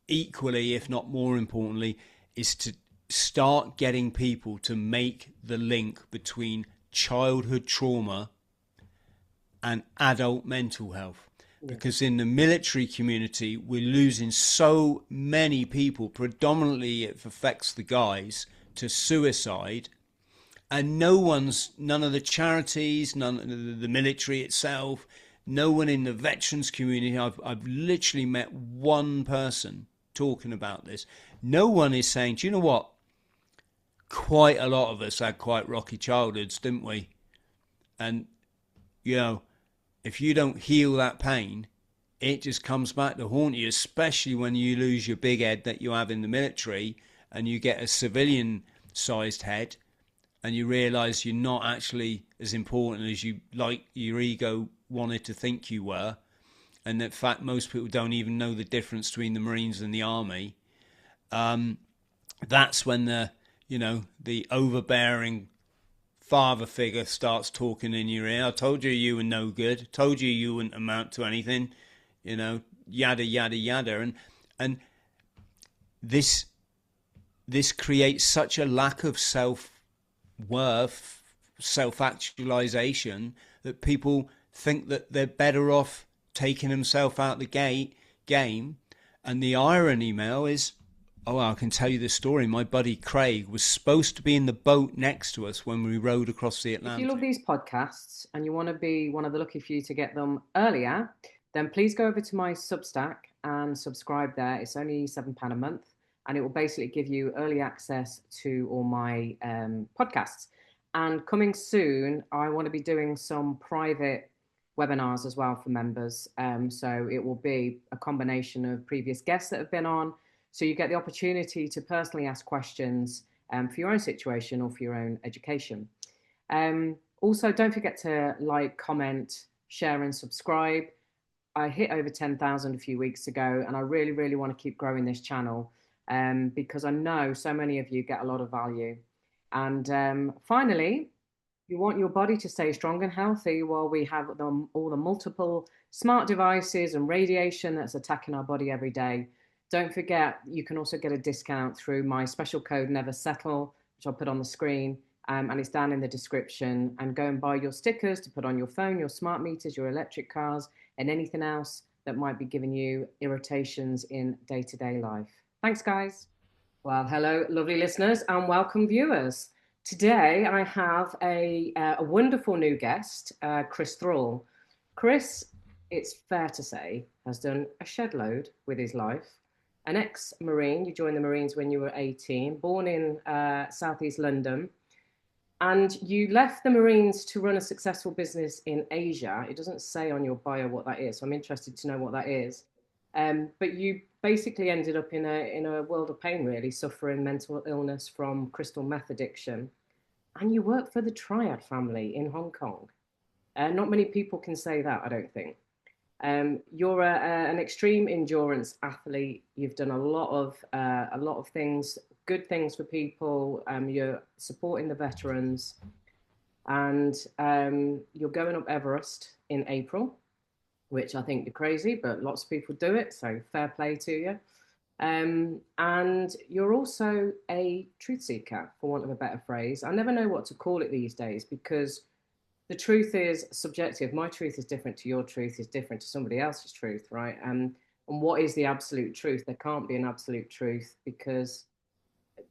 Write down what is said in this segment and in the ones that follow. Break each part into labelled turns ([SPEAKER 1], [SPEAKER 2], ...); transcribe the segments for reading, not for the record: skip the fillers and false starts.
[SPEAKER 1] equally, if not more importantly, is to start getting people to make the link between childhood trauma and adult mental health.
[SPEAKER 2] Yeah.
[SPEAKER 1] Because in the military community, we're losing so many people, predominantly it affects the guys, to suicide. And none of the charities, none of the military itself, no one in the veterans community, I've literally met one person talking about this. No one is saying, do you know what? Quite a lot of us had quite rocky childhoods, didn't we? And, you know, if you don't heal that pain, it just comes back to haunt you, especially when you lose your big head that you have in the military and you get a civilian sized head and you realize you're not actually as important as you like your ego wanted to think you were. And in fact, most people don't even know the difference between the Marines and the Army. That's when the overbearing father figure starts talking in your ear. I told you you were no good. I told you you wouldn't amount to anything. Yada yada yada, and this creates such a lack of self-worth, self-actualization, that people think that they're better off taking themselves out the game. And the irony, Mel, is, oh, I can tell you the story. My buddy Craig was supposed to be in the boat next to us when we rowed across the
[SPEAKER 2] If you love
[SPEAKER 1] Atlantic.
[SPEAKER 2] these podcasts and you want to be one of the lucky few to get them earlier, then please go over to my Substack and subscribe there. It's only £7 a month, and it will basically give you early access to all my podcasts. And coming soon, I want to be doing some private webinars as well for members. So it will be a combination of previous guests that have been on. So you get the opportunity to personally ask questions for your own situation or for your own education. Also, don't forget to like, comment, share, and subscribe. I hit over 10,000 a few weeks ago, and I really, really want to keep growing this channel because I know so many of you get a lot of value. And finally, you want your body to stay strong and healthy while we have all the multiple smart devices and radiation that's attacking our body every day. Don't forget, you can also get a discount through my special code Never Settle, which I'll put on the screen. And it's down in the description. And go and buy your stickers to put on your phone, your smart meters, your electric cars, and anything else that might be giving you irritations in day-to-day life. Thanks, guys. Well, hello, lovely listeners, and welcome, viewers. Today, I have a wonderful new guest, Chris Thrall. Chris, it's fair to say, has done a shed load with his life. An ex-Marine, you joined the Marines when you were 18, born in Southeast London, and you left the Marines to run a successful business in Asia. It doesn't say on your bio what that is, so I'm interested to know what that is. But you basically ended up in a world of pain, really, suffering mental illness from crystal meth addiction. And you work for the Triad family in Hong Kong. Not many people can say that, I don't think. You're an extreme endurance athlete. You've done a lot of things, good things for people. You're supporting the veterans, and you're going up Everest in April, which I think you're crazy, but lots of people do it. So fair play to you. And you're also a truth seeker, for want of a better phrase. I never know what to call it these days because the truth is subjective. My truth is different to your truth, is different to somebody else's truth, right? And what is the absolute truth? There can't be an absolute truth because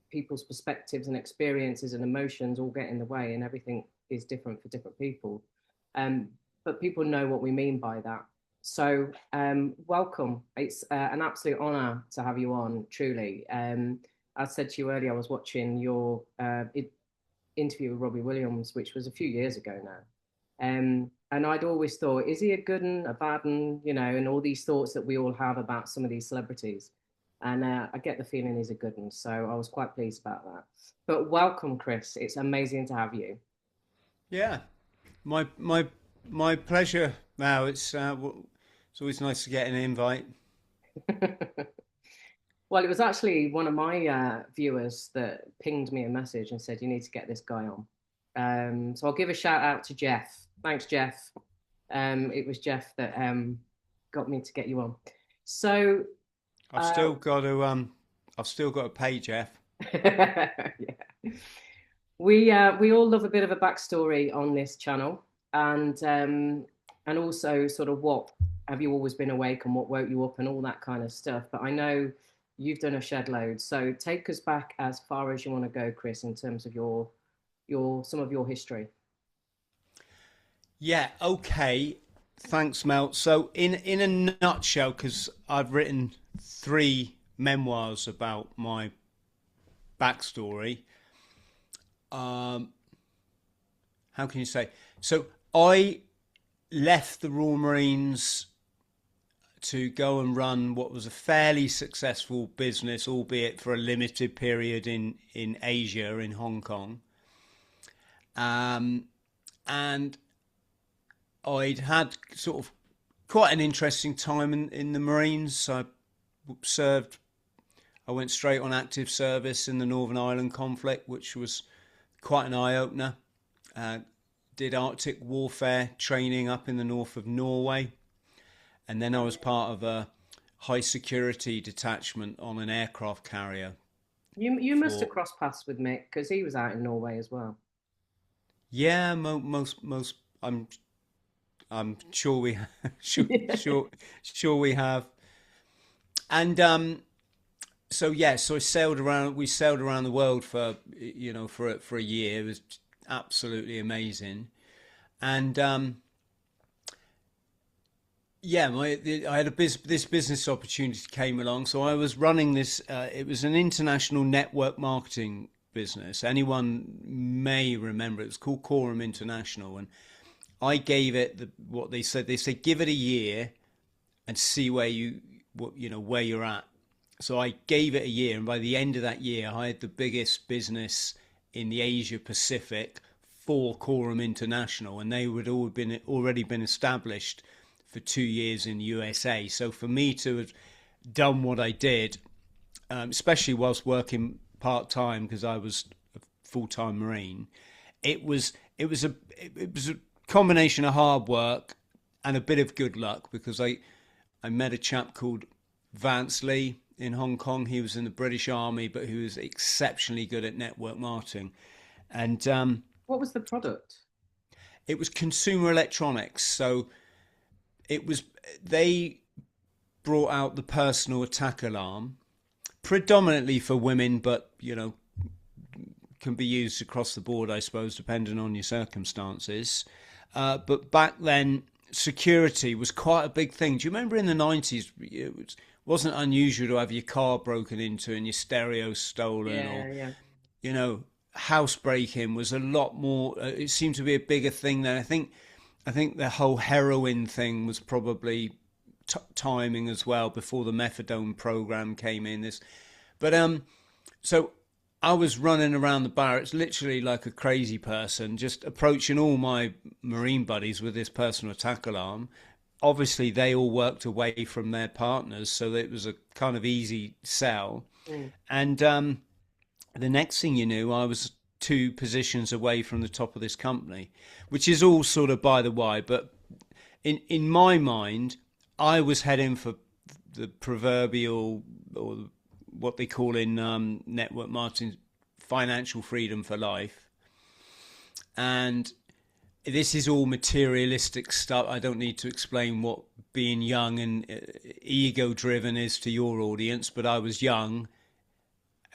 [SPEAKER 2] people's perspectives and experiences and emotions all get in the way, and everything is different for different people. But people know what we mean by that. So welcome. It's an absolute honor to have you on, truly. I said to you earlier, I was watching your interview with Robbie Williams, which was a few years ago now. And I'd always thought, is he a good one, a bad one, and all these thoughts that we all have about some of these celebrities. And I get the feeling he's a good one. So I was quite pleased about that. But welcome, Chris. It's amazing to have you.
[SPEAKER 1] Yeah, my pleasure. Now it's always nice to get an invite.
[SPEAKER 2] Well, it was actually one of my viewers that pinged me a message and said, you need to get this guy on. So I'll give a shout out to Jeff. Thanks, Jeff. It was Jeff that got me to get you on. So
[SPEAKER 1] I've still got to pay Jeff.
[SPEAKER 2] Yeah. We all love a bit of a backstory on this channel, and also sort of what have you always been awake and what woke you up and all that kind of stuff. But I know you've done a shed load, so take us back as far as you want to go, Chris, in terms of your some of your history.
[SPEAKER 1] Yeah, okay. Thanks, Mel. So, in a nutshell, because I've written three memoirs about my backstory. Um, how can you say? So, I left the Royal Marines to go and run what was a fairly successful business, albeit for a limited period in Asia, in Hong Kong. And I'd had sort of quite an interesting time in the Marines. Served, I went straight on active service in the Northern Ireland conflict, which was quite an eye opener. Did Arctic warfare training up in the north of Norway. And then I was part of a high security detachment on an aircraft carrier.
[SPEAKER 2] You must have
[SPEAKER 1] For
[SPEAKER 2] crossed paths with Mick because he was out in Norway as well.
[SPEAKER 1] yeah, most I'm sure we sure sure we have. And so yeah, so I sailed around. We sailed around the world for for a year. It was absolutely amazing. And yeah, I had this business opportunity came along. So I was running this. It was an international network marketing business. Anyone may remember it was called Quorum International, and I gave it what they said. They said give it a year and see where you're at. So I gave it a year, and by the end of that year, I had the biggest business in the Asia Pacific for Quorum International, and they would all been already been established for 2 years in the USA. So for me to have done what I did, especially whilst working part time because I was a full time Marine, it was a combination of hard work and a bit of good luck because I met a chap called Vance Lee in Hong Kong. He was in the British Army, but he was exceptionally good at network marketing. And
[SPEAKER 2] What was the product?
[SPEAKER 1] it was consumer electronics. So it was they brought out the personal attack alarm, predominantly for women, but can be used across the board, I suppose, depending on your circumstances. But back then, security was quite a big thing. Do you remember in the 90s, wasn't unusual to have your car broken into and your stereo stolen,
[SPEAKER 2] Yeah,
[SPEAKER 1] or,
[SPEAKER 2] yeah.
[SPEAKER 1] housebreaking was a lot more, it seemed to be a bigger thing then. I think the whole heroin thing was probably timing as well before the methadone program came in. So I was running around the barracks literally like a crazy person, just approaching all my Marine buddies with this personal attack alarm. Obviously, they all worked away from their partners, so it was a kind of easy sell.
[SPEAKER 2] Mm.
[SPEAKER 1] And the next thing you knew, I was two positions away from the top of this company, which is all sort of by the way. But in my mind, I was heading for the proverbial, or what they call in network marketing, financial freedom for life. And this is all materialistic stuff. I don't need to explain what being young and ego driven is to your audience, but I was young,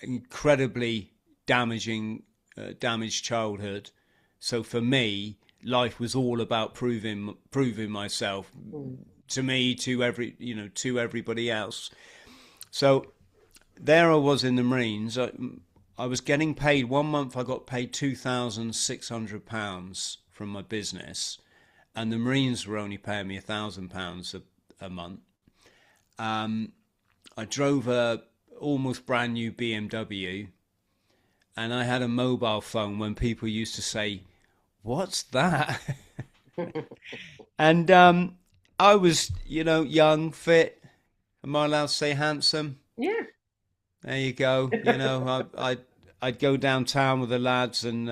[SPEAKER 1] incredibly damaged childhood. So for me, life was all about proving myself
[SPEAKER 2] Mm.
[SPEAKER 1] to me, to everybody else. So there I was in the Marines. I was getting paid 1 month. I got paid £2,600 from my business, and the Marines were only paying me £1,000 a month. I drove a almost brand new BMW, and I had a mobile phone when people used to say, "What's that?" And I was, young, fit. Am I allowed to say handsome?
[SPEAKER 2] Yeah.
[SPEAKER 1] There you go. I'd go downtown with the lads, and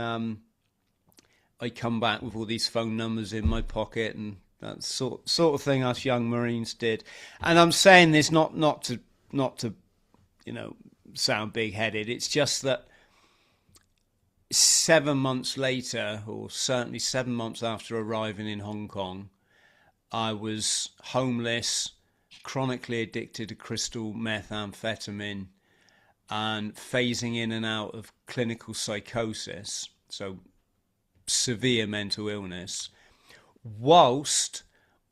[SPEAKER 1] I'd come back with all these phone numbers in my pocket, and that sort of thing us young Marines did. And I'm saying this not to not to, sound big-headed. It's just that 7 months later, or certainly 7 months after arriving in Hong Kong, I was homeless, chronically addicted to crystal methamphetamine, and phasing in and out of clinical psychosis, so severe mental illness, whilst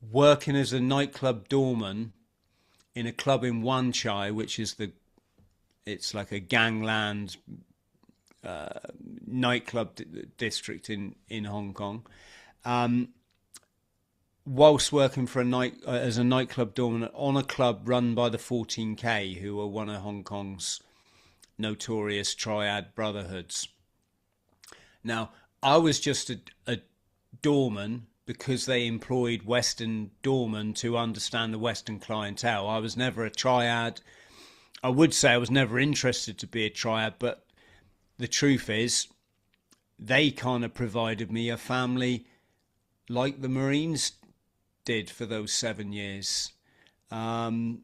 [SPEAKER 1] working as a nightclub doorman in a club in Wan Chai, which is it's like a gangland nightclub district in Hong Kong. Whilst working for as a nightclub doorman on a club run by the 14K, who are one of Hong Kong's notorious triad brotherhoods. Now, I was just a doorman because they employed Western doormen to understand the Western clientele. I was never a triad. I would say I was never interested to be a triad, but the truth is they kind of provided me a family like the Marines did for those 7 years. And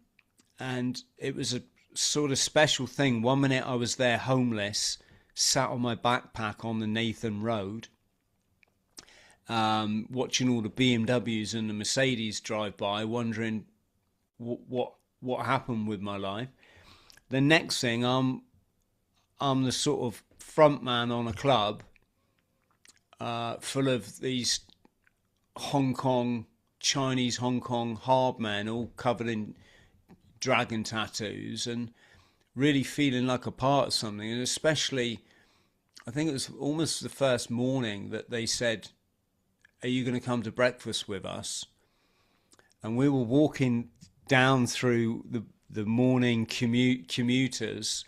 [SPEAKER 1] it was a sort of special thing. One minute I was there homeless, sat on my backpack on the Nathan Road, watching all the BMWs and the Mercedes drive by, wondering what happened with my life. The next thing, I'm the sort of front man on a club full of these Chinese Hong Kong hard men, all covered in dragon tattoos, and really feeling like a part of something. And especially, I think it was almost the first morning that they said, "Are you going to come to breakfast with us?" And we were walking down through the morning commuters.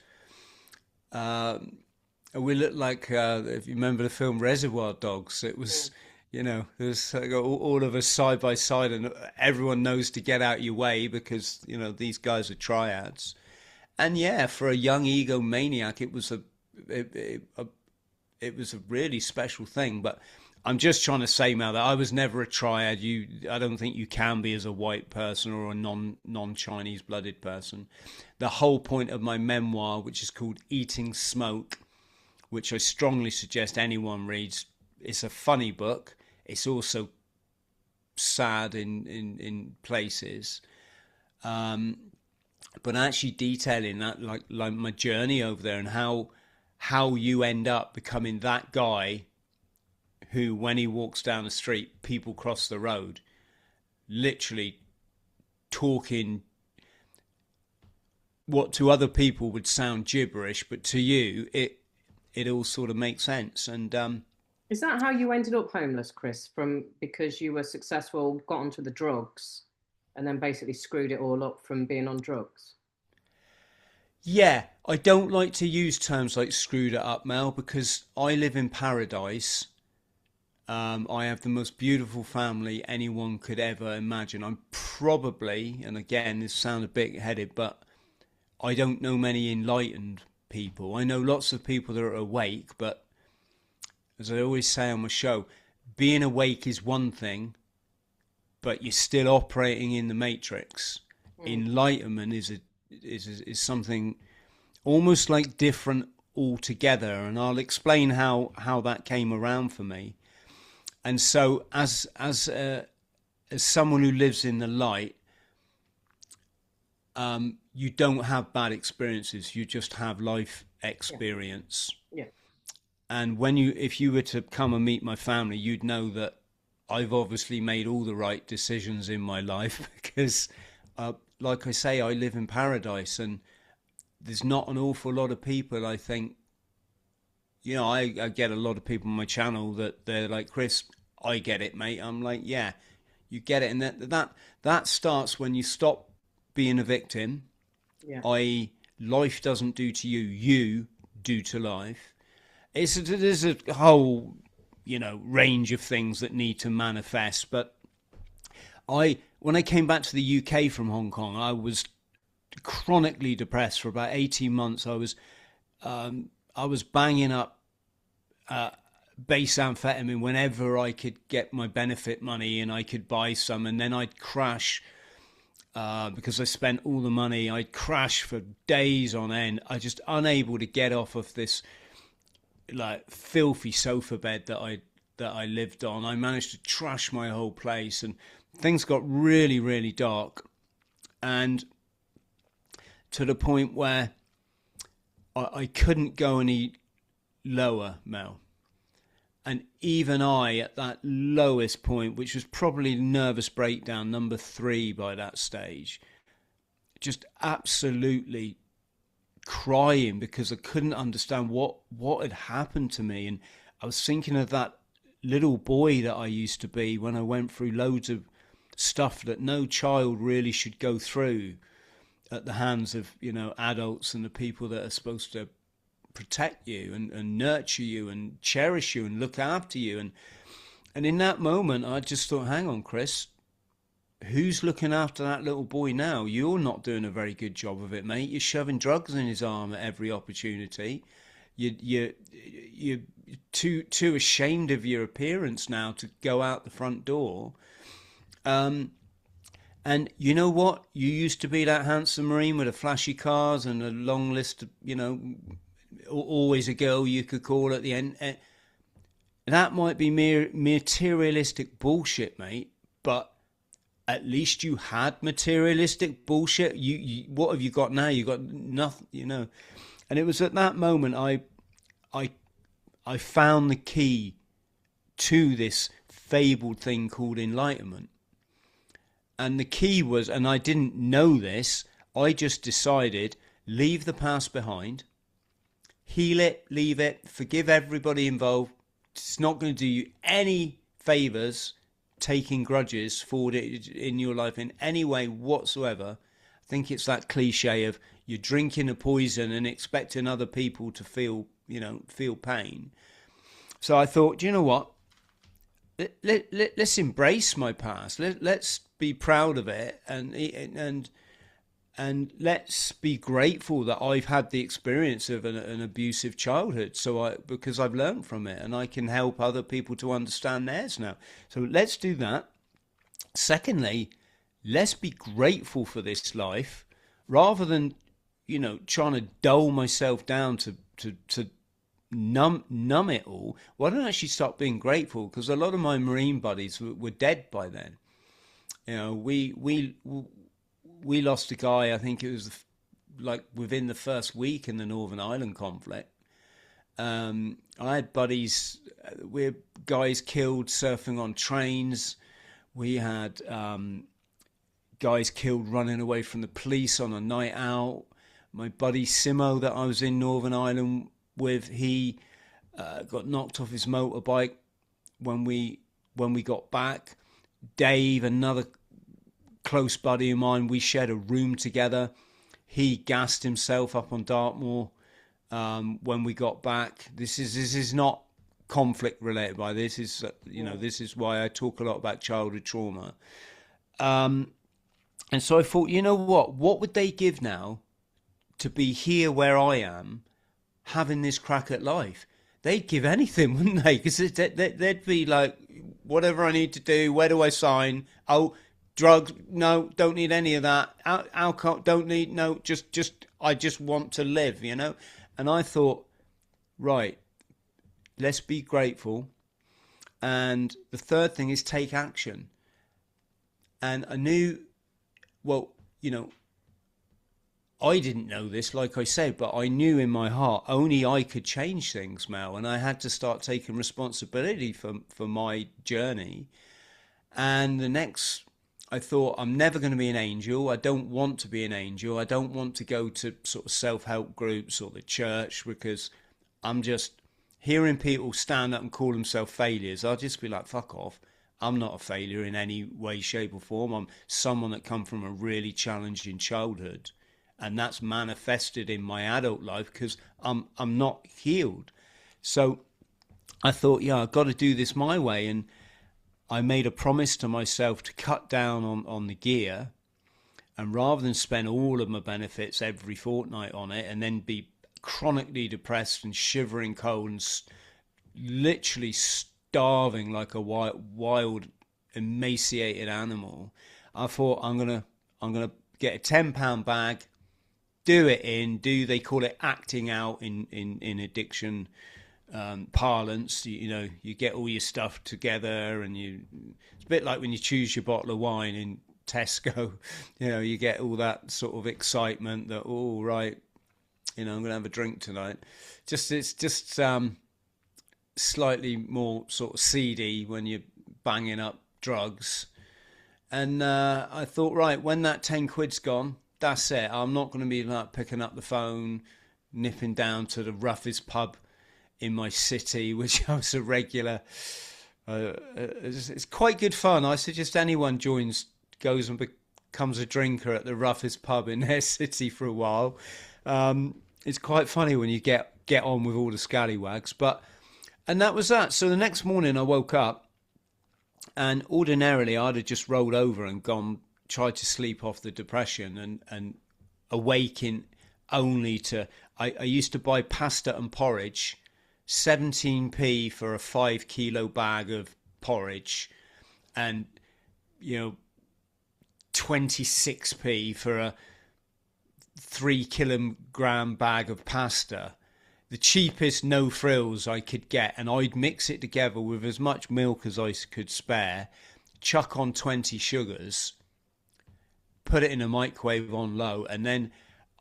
[SPEAKER 1] We looked like, if you remember the film Reservoir Dogs, it was, there's like all of us side by side, and everyone knows to get out your way because, these guys are triads. And yeah, for a young egomaniac, it was a really special thing. But I'm just trying to say, Mel, that I was never a triad. I don't think you can be as a white person or a non-Chinese blooded person. The whole point of my memoir, which is called Eating Smoke, which I strongly suggest anyone reads, it's a funny book. It's also sad in places. But actually detailing that, like my journey over there, and how you end up becoming that guy who, when he walks down the street, people cross the road, literally talking what to other people would sound gibberish, but to you, it all sort of makes sense. And
[SPEAKER 2] is that how you ended up homeless, Chris? Because you were successful, got onto the drugs, and then basically screwed it all up from being on drugs?
[SPEAKER 1] Yeah, I don't like to use terms like screwed it up, Mel, because I live in paradise. I have the most beautiful family anyone could ever imagine. I'm probably, and again, this sounds a bit headed, but I don't know many enlightened people. I know lots of people that are awake, but as I always say on my show, being awake is one thing, but you're still operating in the matrix. Enlightenment is something almost like different altogether, and I'll explain how that came around for me. And so, as someone who lives in the light, you don't have bad experiences. You just have life experience.
[SPEAKER 2] Yeah.
[SPEAKER 1] And if you were to come and meet my family, you'd know that I've obviously made all the right decisions in my life because, like I say, I live in paradise, and there's not an awful lot of people, I think. I get a lot of people on my channel that they're like, "Chris, I get it, mate." I'm like, "Yeah, you get it." And that starts when you stop being a victim, i.e. life doesn't do to you, you do to life. There's a whole, range of things that need to manifest. But when I came back to the UK from Hong Kong, I was chronically depressed for about 18 months. I was banging up base amphetamine whenever I could get my benefit money and I could buy some, and then I'd crash because I spent all the money. I crashed for days on end. I just unable to get off of this like filthy sofa bed that I lived on. I managed to trash my whole place, and things got really, really dark, and to the point where I couldn't go any lower, Mel. And even I, at that lowest point, which was probably nervous breakdown number 3 by that stage, just absolutely crying because I couldn't understand what had happened to me. And I was thinking of that little boy that I used to be when I went through loads of stuff that no child really should go through at the hands of, you know, adults and the people that are supposed to protect you and nurture you and cherish you and look after you. And in that moment, I just thought, hang on, Chris, who's looking after that little boy now? You're not doing a very good job of it, mate. You're shoving drugs in his arm at every opportunity. You're too ashamed of your appearance now to go out the front door. And you know what? You used to be that handsome Marine with the flashy cars and a long list of, you know, always a girl you could call at the end. That might be mere materialistic bullshit, mate, but at least you had materialistic bullshit. You what have you got now? You got nothing, you know. And it was at that moment I found the key to this fabled thing called enlightenment. And the key was, and I didn't know this, I just decided, leave the past behind, heal it, leave it, forgive everybody involved. It's not going to do you any favours taking grudges forward in your life in any way whatsoever. I think it's that cliche of you're drinking a poison and expecting other people to feel pain. So I thought, you know what? Let's embrace my past. Let's be proud of it, and let's be grateful that I've had the experience of an abusive childhood. Because I've learned from it, and I can help other people to understand theirs now. So let's do that. Secondly, let's be grateful for this life, rather than trying to dull myself down to numb it all. Why don't I actually start being grateful? Because a lot of my Marine buddies were dead by then. We lost a guy, I think it was like within the first week in the Northern Ireland conflict. I had buddies, we had guys killed surfing on trains. We had guys killed running away from the police on a night out. My buddy Simo that I was in Northern Ireland with, he got knocked off his motorbike when we got back. Dave, another close buddy of mine, we shared a room together. He gassed himself up on Dartmoor when we got back. This is not conflict related. By this is this is why I talk a lot about childhood trauma. And so I thought, you know what would they give now to be here where I am, having this crack at life? They'd give anything, wouldn't they? Because they'd be like, whatever I need to do, where do I sign? Oh, drugs, no, don't need any of that. Alcohol, don't need, no, just I just want to live, And I thought, right, let's be grateful. And the third thing is take action. And I knew, well, I didn't know this, like I said, but I knew in my heart only I could change things, Mel, and I had to start taking responsibility for my journey. And I thought, I'm never going to be an angel. I don't want to be an angel. I don't want to go to sort of self-help groups or the church, because I'm just hearing people stand up and call themselves failures. I'll just be like, fuck off. I'm not a failure in any way, shape or form. I'm someone that come from a really challenging childhood. And that's manifested in my adult life because I'm not healed. So I thought, yeah, I've got to do this my way. And I made a promise to myself to cut down on the gear. And rather than spend all of my benefits every fortnight on it and then be chronically depressed and shivering cold and literally starving like a wild emaciated animal, I thought, I'm going to I'm going to get a £10 bag, they call it acting out in addiction parlance. You get all your stuff together, and it's a bit like when you choose your bottle of wine in Tesco. You get all that sort of excitement that, oh, right, I'm going to have a drink tonight. It's just slightly more sort of seedy when you're banging up drugs. And I thought, right, when that 10 quid's gone, that's it. I'm not going to be like picking up the phone, nipping down to the roughest pub in my city, which I was a regular. It's quite good fun. I suggest anyone goes and becomes a drinker at the roughest pub in their city for a while. It's quite funny when you get on with all the scallywags. And that was that. So the next morning I woke up, and ordinarily I'd have just rolled over and tried to sleep off the depression and awaken only to. I used to buy pasta and porridge, 17p for a 5 kilo bag of porridge, and 26p for a 3 kilogram bag of pasta. The cheapest no frills I could get, and I'd mix it together with as much milk as I could spare, chuck on 20 sugars, put it in a microwave on low, and then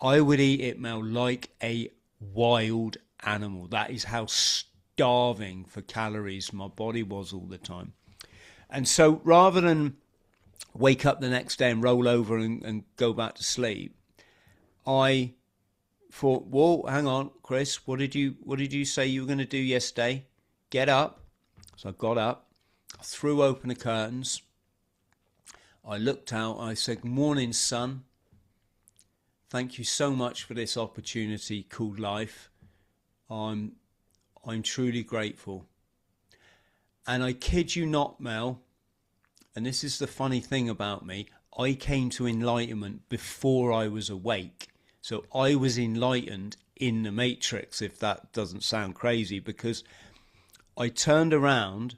[SPEAKER 1] I would eat it, Mel, like a wild animal. That is how starving for calories my body was all the time. And so rather than wake up the next day and roll over and go back to sleep, I thought, whoa, hang on, Chris, what did you say you were going to do yesterday? Get up. So I got up, I threw open the curtains, I looked out, I said, morning, son. Thank you so much for this opportunity called life. I'm truly grateful. And I kid you not, Mel, and this is the funny thing about me, I came to enlightenment before I was awake. So I was enlightened in the Matrix, if that doesn't sound crazy, because I turned around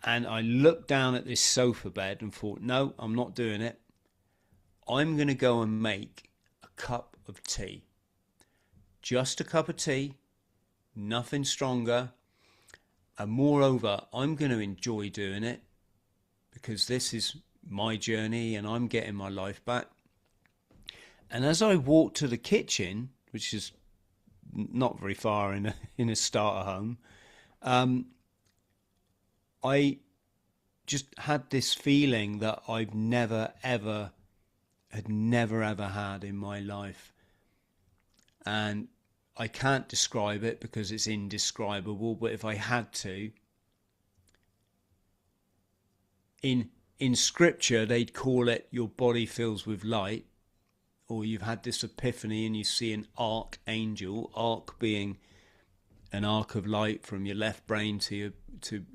[SPEAKER 1] and I looked down at this sofa bed and thought, no, I'm not doing it. I'm going to go and make a cup of tea. Just a cup of tea, nothing stronger. And moreover, I'm going to enjoy doing it because this is my journey and I'm getting my life back. And as I walked to the kitchen, which is not very far in a starter home, I just had this feeling that I've never ever had in my life. And I can't describe it because it's indescribable, but if I had to, in scripture they'd call it your body fills with light, or you've had this epiphany and you see an archangel, arc being an arc of light from your left brain to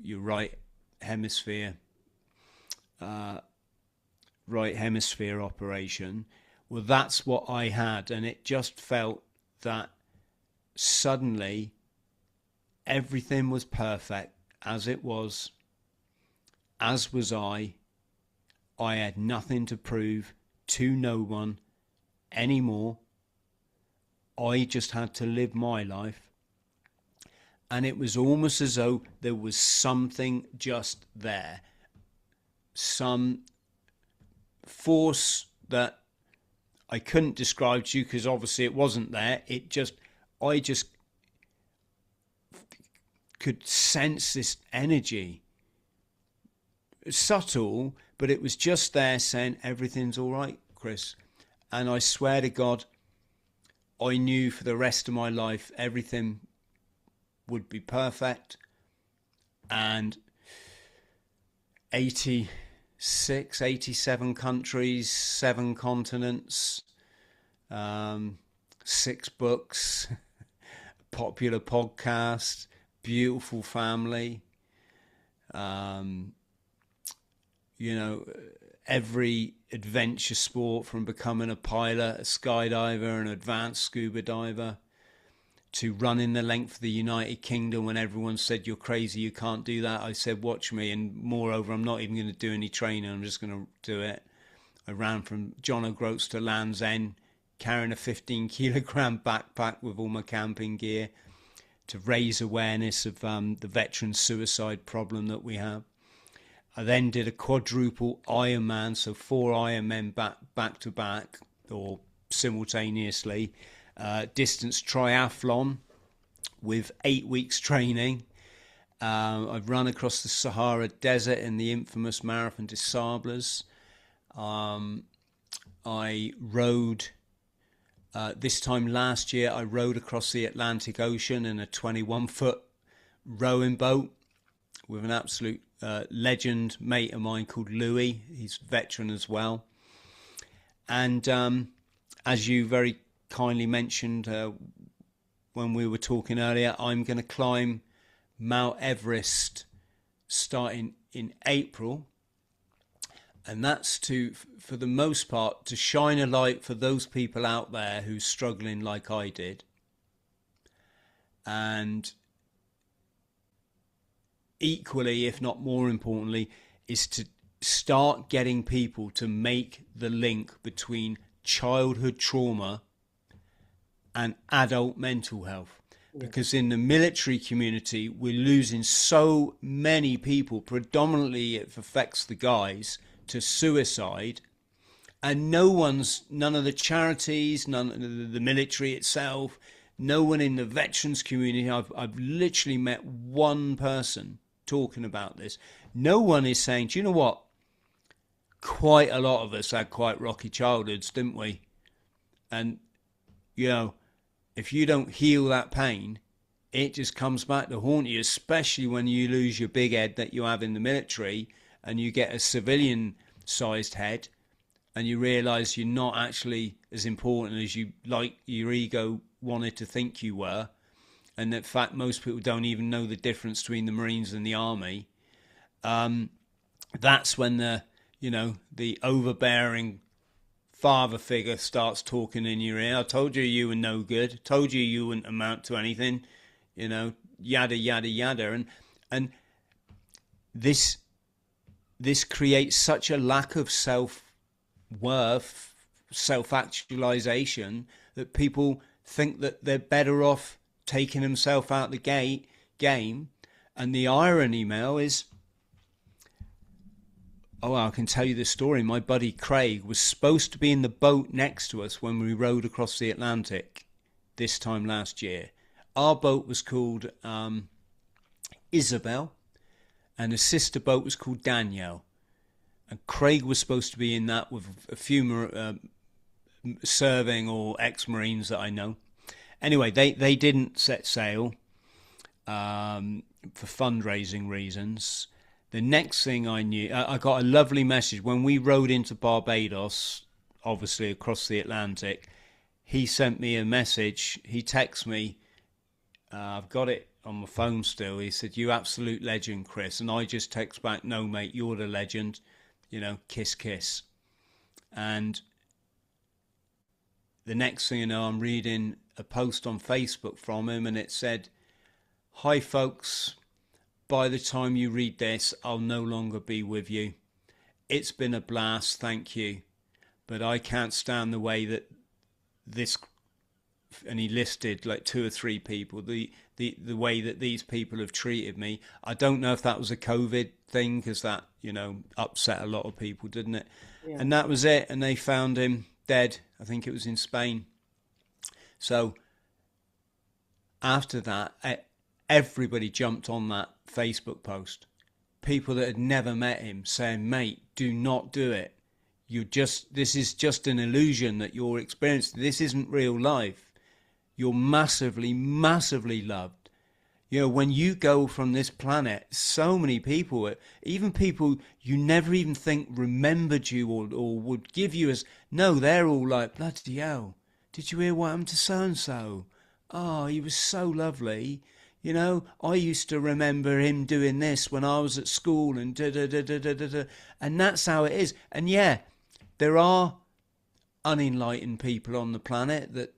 [SPEAKER 1] your right hemisphere operation. Well, that's what I had, and it just felt that suddenly everything was perfect as it was, as was I. I had nothing to prove to no one anymore. I just had to live my life, and it was almost as though there was something just there, some force that I couldn't describe to you because obviously it wasn't there. I just could sense this energy, subtle, but it was just there saying everything's all right, Chris. And I swear to God, I knew for the rest of my life everything would be perfect. And 86, 87 countries, 7 continents, 6 books, popular podcast, beautiful family, every adventure sport, from becoming a pilot, a skydiver, an advanced scuba diver, to running the length of the United Kingdom when everyone said you're crazy, you can't do that. I said watch me, and moreover I'm not even going to do any training, I'm just going to do it. I ran from John O'Groats to Land's End, carrying a 15-kilogram backpack with all my camping gear to raise awareness of the veteran suicide problem that we have. I then did a quadruple Ironman, so 4 Ironmen back to back or simultaneously. Distance triathlon with 8 weeks training. I've run across the Sahara Desert in the infamous Marathon des Sables. I rode, this time last year, I rode across the Atlantic Ocean in a 21-foot rowing boat with an absolute legend mate of mine called Louis. He's a veteran as well. And as you very kindly mentioned when we were talking earlier, I'm going to climb Mount Everest starting in April. And that's to, for the most part, to shine a light for those people out there who's struggling like I did. And equally, if not more importantly, is to start getting people to make the link between childhood trauma and adult mental health. Because in the military community, we're losing so many people, predominantly it affects the guys, to suicide. And none of the charities, none of the military itself, no one in the veterans community, I've literally met one person talking about this. No one is saying, do you know what? Quite a lot of us had quite rocky childhoods, didn't we? And, you know, if you don't heal that pain, it just comes back to haunt you, especially when you lose your big head that you have in the military and you get a civilian-sized head and you realise you're not actually as important as you like your ego wanted to think you were. And in fact, most people don't even know the difference between the Marines and the Army. That's when the overbearing father figure starts talking in your ear. I told you you were no good. Told you you wouldn't amount to anything. You know, yada yada yada. And this creates such a lack of self-worth, self-actualization, that people think that they're better off taking themselves out the game. And the irony, Mel, is, I can tell you the story. My buddy Craig was supposed to be in the boat next to us when we rowed across the Atlantic this time last year. Our boat was called Isabel, and the sister boat was called Danielle. And Craig was supposed to be in that with a few serving or ex-Marines that I know. Anyway, they didn't set sail for fundraising reasons. The next thing I knew, I got a lovely message. When we rowed into Barbados, obviously across the Atlantic, he sent me a message. He texted me. I've got it on my phone still. He said, "You absolute legend, Chris." And I just text back, "No, mate, you're the legend. You know, kiss, kiss." And the next thing you know, I'm reading a post on Facebook from him, and it said, "Hi, folks. By the time you read this, I'll no longer be with you. It's been a blast, thank you. But I can't stand the way that this," and he listed like 2 or 3 people, the way that these people have treated me. I don't know if that was a COVID thing, because that, upset a lot of people, didn't it? Yeah. And that was it. And they found him dead. I think it was in Spain. So after that, everybody jumped on that Facebook post. People that had never met him saying, "Mate, do not do it. This is just an illusion that you're experiencing. This isn't real life. You're massively, massively loved." When you go from this planet, so many people, even people you never even think remembered you or would give you as, no, they're all like, "Bloody hell, did you hear what happened to so-and-so? Oh, he was so lovely. I used to remember him doing this when I was at school," and da-da-da-da-da-da. And that's how it is. And yeah, there are unenlightened people on the planet that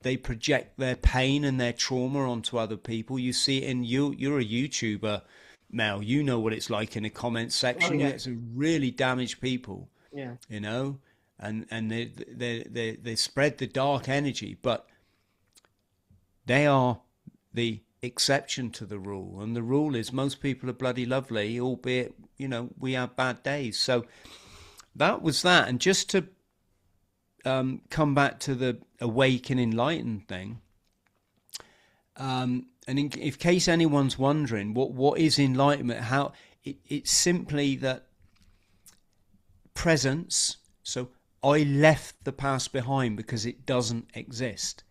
[SPEAKER 1] they project their pain and their trauma onto other people. You see it in you're a YouTuber, Mel. You know what it's like in the comment section.
[SPEAKER 2] Oh, yeah.
[SPEAKER 1] It's really damaged people.
[SPEAKER 2] Yeah.
[SPEAKER 1] you know, and they spread the dark energy, but they are the exception to the rule, and the rule is most people are bloody lovely, albeit, you know, we have bad days. So that was that. And just to come back to the awake and enlightened thing, and in case anyone's wondering what is enlightenment, how it's simply that presence. So I left the past behind because it doesn't exist.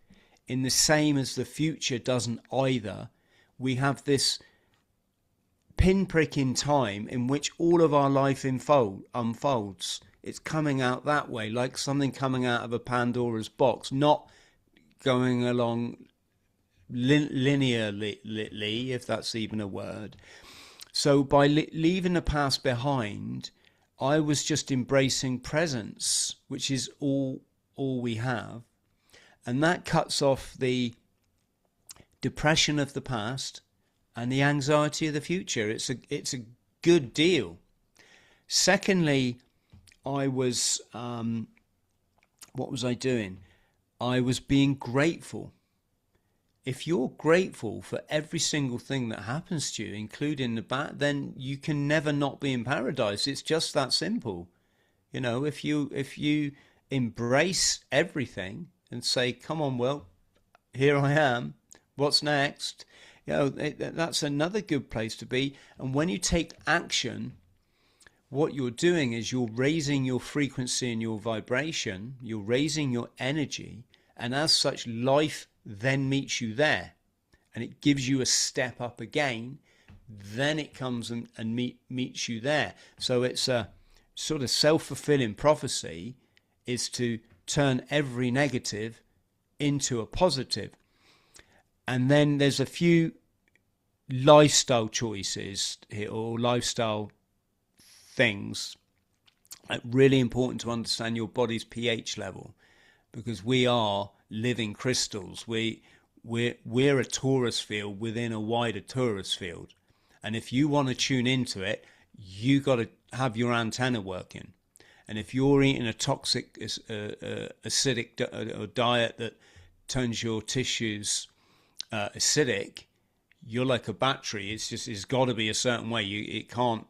[SPEAKER 1] In the same as the future doesn't either, we have this pinprick in time in which all of our life unfolds. It's coming out that way, like something coming out of a Pandora's box, not going along linearly, if that's even a word. So by leaving the past behind, I was just embracing presence, which is all we have. And that cuts off the depression of the past and the anxiety of the future. It's a good deal. Secondly, I was what was I doing? I was being grateful. If you're grateful for every single thing that happens to you, including the bad, then you can never not be in paradise. It's just that simple. You know, if you embrace everything and say, come on, well, here I am, what's next? You know, that's another good place to be. And when you take action, what you're doing is you're raising your frequency and your vibration, you're raising your energy, and as such, life then meets you there, and it gives you a step up again. Then it comes and meets you there. So it's a sort of self-fulfilling prophecy, is to turn every negative into a positive. And then there's a few lifestyle choices here, or lifestyle things, really important to understand your body's pH level, because we are living crystals. We're a torus field within a wider torus field, and if you want to tune into it, you got to have your antenna working. And if you're eating a toxic acidic diet that turns your tissues acidic, you're like a battery. It's got to be a certain way. It can't,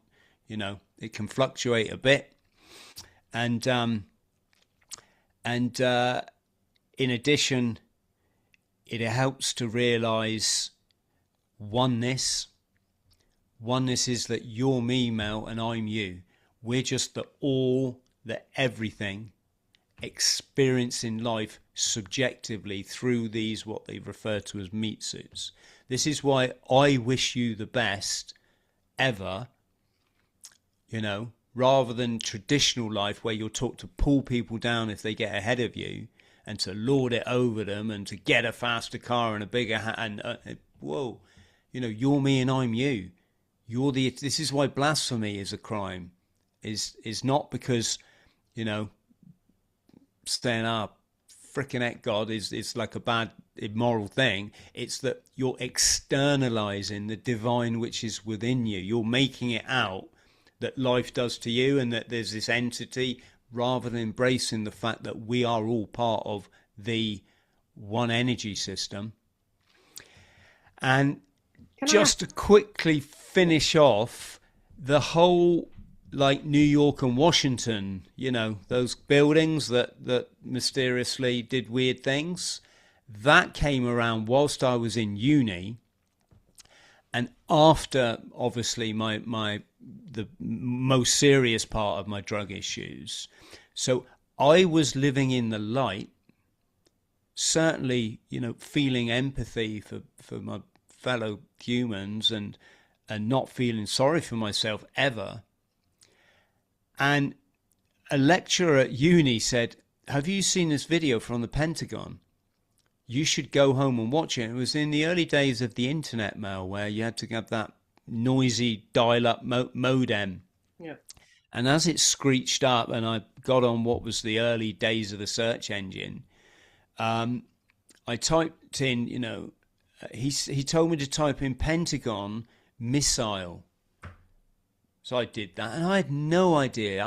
[SPEAKER 1] you know, it can fluctuate a bit. And in addition, it helps to realize oneness. Oneness is that you're me, Mel, and I'm you. We're just the all, the everything, experiencing life subjectively through these, what they refer to as meat suits. This is why I wish you the best ever, you know, rather than traditional life where you're taught to pull people down if they get ahead of you, and to lord it over them, and to get a faster car and a bigger whoa, you know, you're me and I'm you. This is why blasphemy is a crime, is not because, you know, saying, frickin' heck, God is like a bad, immoral thing. It's that you're externalizing the divine which is within you. You're making it out that life does to you, and that there's this entity, rather than embracing the fact that we are all part of the one energy system. And just to quickly finish off, the whole, like New York and Washington, you know, those buildings that mysteriously did weird things, that came around whilst I was in uni, and after, obviously, the most serious part of my drug issues. So I was living in the light, certainly, you know, feeling empathy for my fellow humans, and not feeling sorry for myself ever. And a lecturer at uni said, have you seen this video from the Pentagon? You should go home and watch it. It was in the early days of the internet, Mel, where you had to have that noisy dial-up modem.
[SPEAKER 2] Yeah.
[SPEAKER 1] And as it screeched up and I got on what was the early days of the search engine, I typed in, you know, he told me to type in Pentagon missile. So I did that, and I had no idea.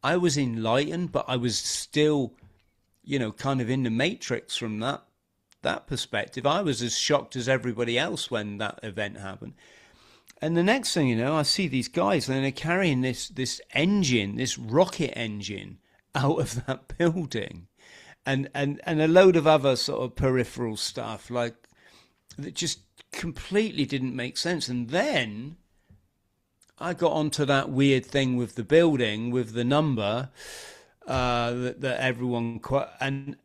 [SPEAKER 1] I was enlightened, but I was still, kind of in the matrix from that perspective. I was as shocked as everybody else when that event happened. And the next thing you know, I see these guys, and they're carrying this engine, this rocket engine, out of that building, and a load of other sort of peripheral stuff like that just completely didn't make sense. And then I got onto that weird thing with the building, with the number that everyone and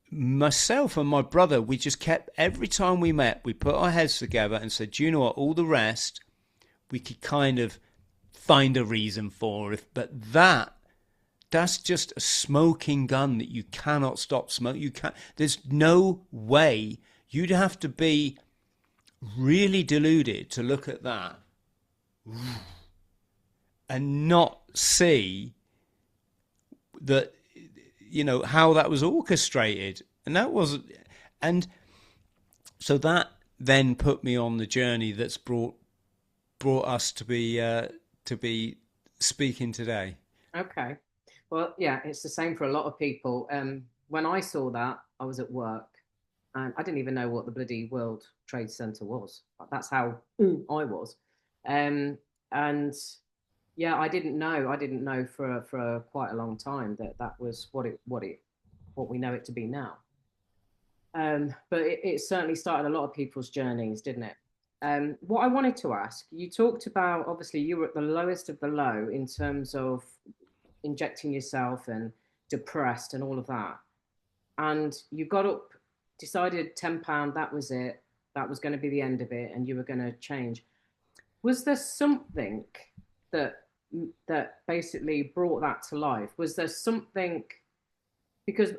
[SPEAKER 1] myself and my brother, we just kept, every time we met, we put our heads together and said, do you know what, all the rest we could kind of find a reason for, but that's just a smoking gun that you cannot stop smoking. You can't, there's no way. You'd have to be really deluded to look at that and not see that, how that was orchestrated. And that wasn't, and so that then put me on the journey that's brought us to be speaking today.
[SPEAKER 2] Okay. Well, yeah, it's the same for a lot of people. When I saw that, I was at work and I didn't even know what the bloody World Trade Center was. That's how I was. And yeah, I didn't know for quite a long time that was what we know it to be now. But it certainly started a lot of people's journeys, didn't it? What I wanted to ask, you talked about, obviously you were at the lowest of the low in terms of injecting yourself and depressed and all of that. And you got up, decided £10, that was it. That was going to be the end of it and you were going to change. Was there something that basically brought that to life? Was there something, because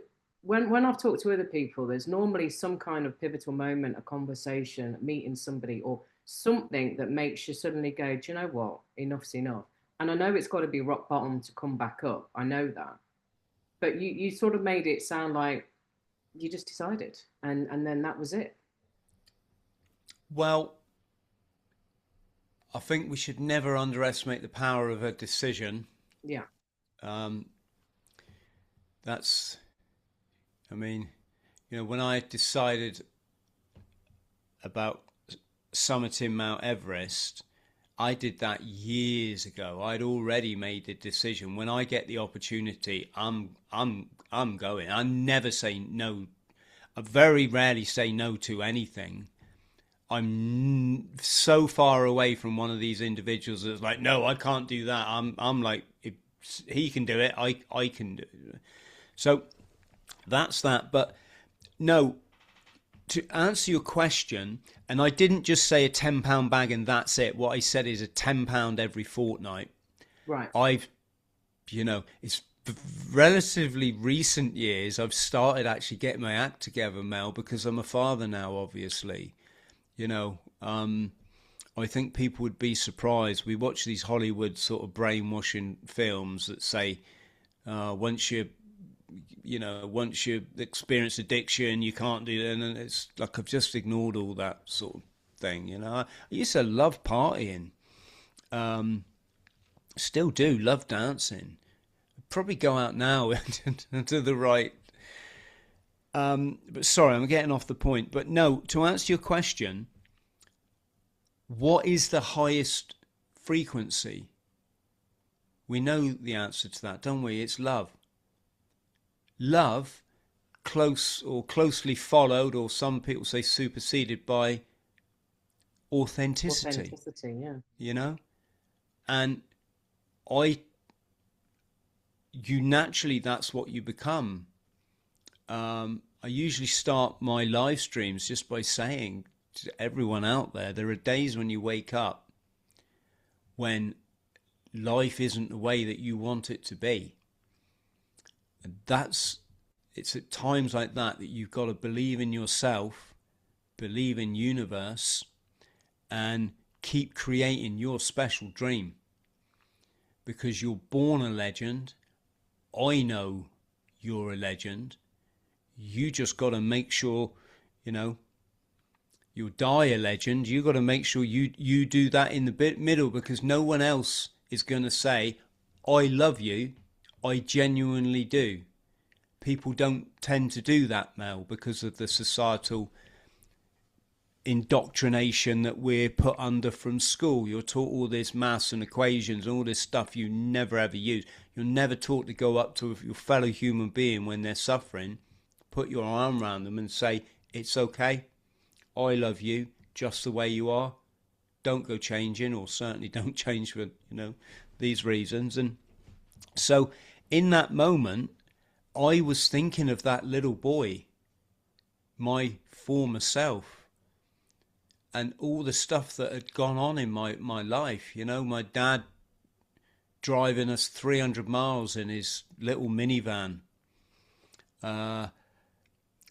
[SPEAKER 2] when I've talked to other people, there's normally some kind of pivotal moment, a conversation, meeting somebody, or something that makes you suddenly go, do you know what? Enough's enough. And I know it's got to be rock bottom to come back up. I know that. But you sort of made it sound like you just decided and then that was it.
[SPEAKER 1] Well, I think we should never underestimate the power of a decision.
[SPEAKER 2] Yeah.
[SPEAKER 1] That's, I mean, when I decided about summiting Mount Everest, I did that years ago. I'd already made the decision. When I get the opportunity, I'm going. I never say no. I very rarely say no to anything. I'm so far away from one of these individuals that's like, no, I can't do that. I'm like, if he can do it, I can do it. So that's that. But no, to answer your question, and I didn't just say a £10 bag and that's it. What I said is a £10 every fortnight.
[SPEAKER 2] Right.
[SPEAKER 1] It's relatively recent years I've started actually getting my act together, Mel, because I'm a father now, obviously. I think people would be surprised. We watch these Hollywood sort of brainwashing films that say, once you experience addiction, you can't do it. And it's like, I've just ignored all that sort of thing. I used to love partying. Still do, love dancing. Probably go out now to the right. But sorry, I'm getting off the point. But no, to answer your question, what is the highest frequency? We know the answer to that, don't we? It's love. Love, closely followed, or some people say superseded by authenticity.
[SPEAKER 2] Authenticity, yeah.
[SPEAKER 1] And you naturally, that's what you become. I usually start my live streams just by saying to everyone out there are days when you wake up when life isn't the way that you want it to be. And it's at times like that you've got to believe in yourself, believe in universe, and keep creating your special dream. Because you're born a legend. I know you're a legend. You just got to make sure, you'll die a legend. You got to make sure you do that in the middle, because no one else is going to say, I love you. I genuinely do. People don't tend to do that, Mel, because of the societal indoctrination that we're put under from school. You're taught all this maths and equations and all this stuff you never ever use. You're never taught to go up to your fellow human being when they're suffering, put your arm around them and say, it's okay, I love you just the way you are. Don't go changing, or certainly don't change for, these reasons. And so in that moment, I was thinking of that little boy, my former self, and all the stuff that had gone on in my life. My dad driving us 300 miles in his little minivan,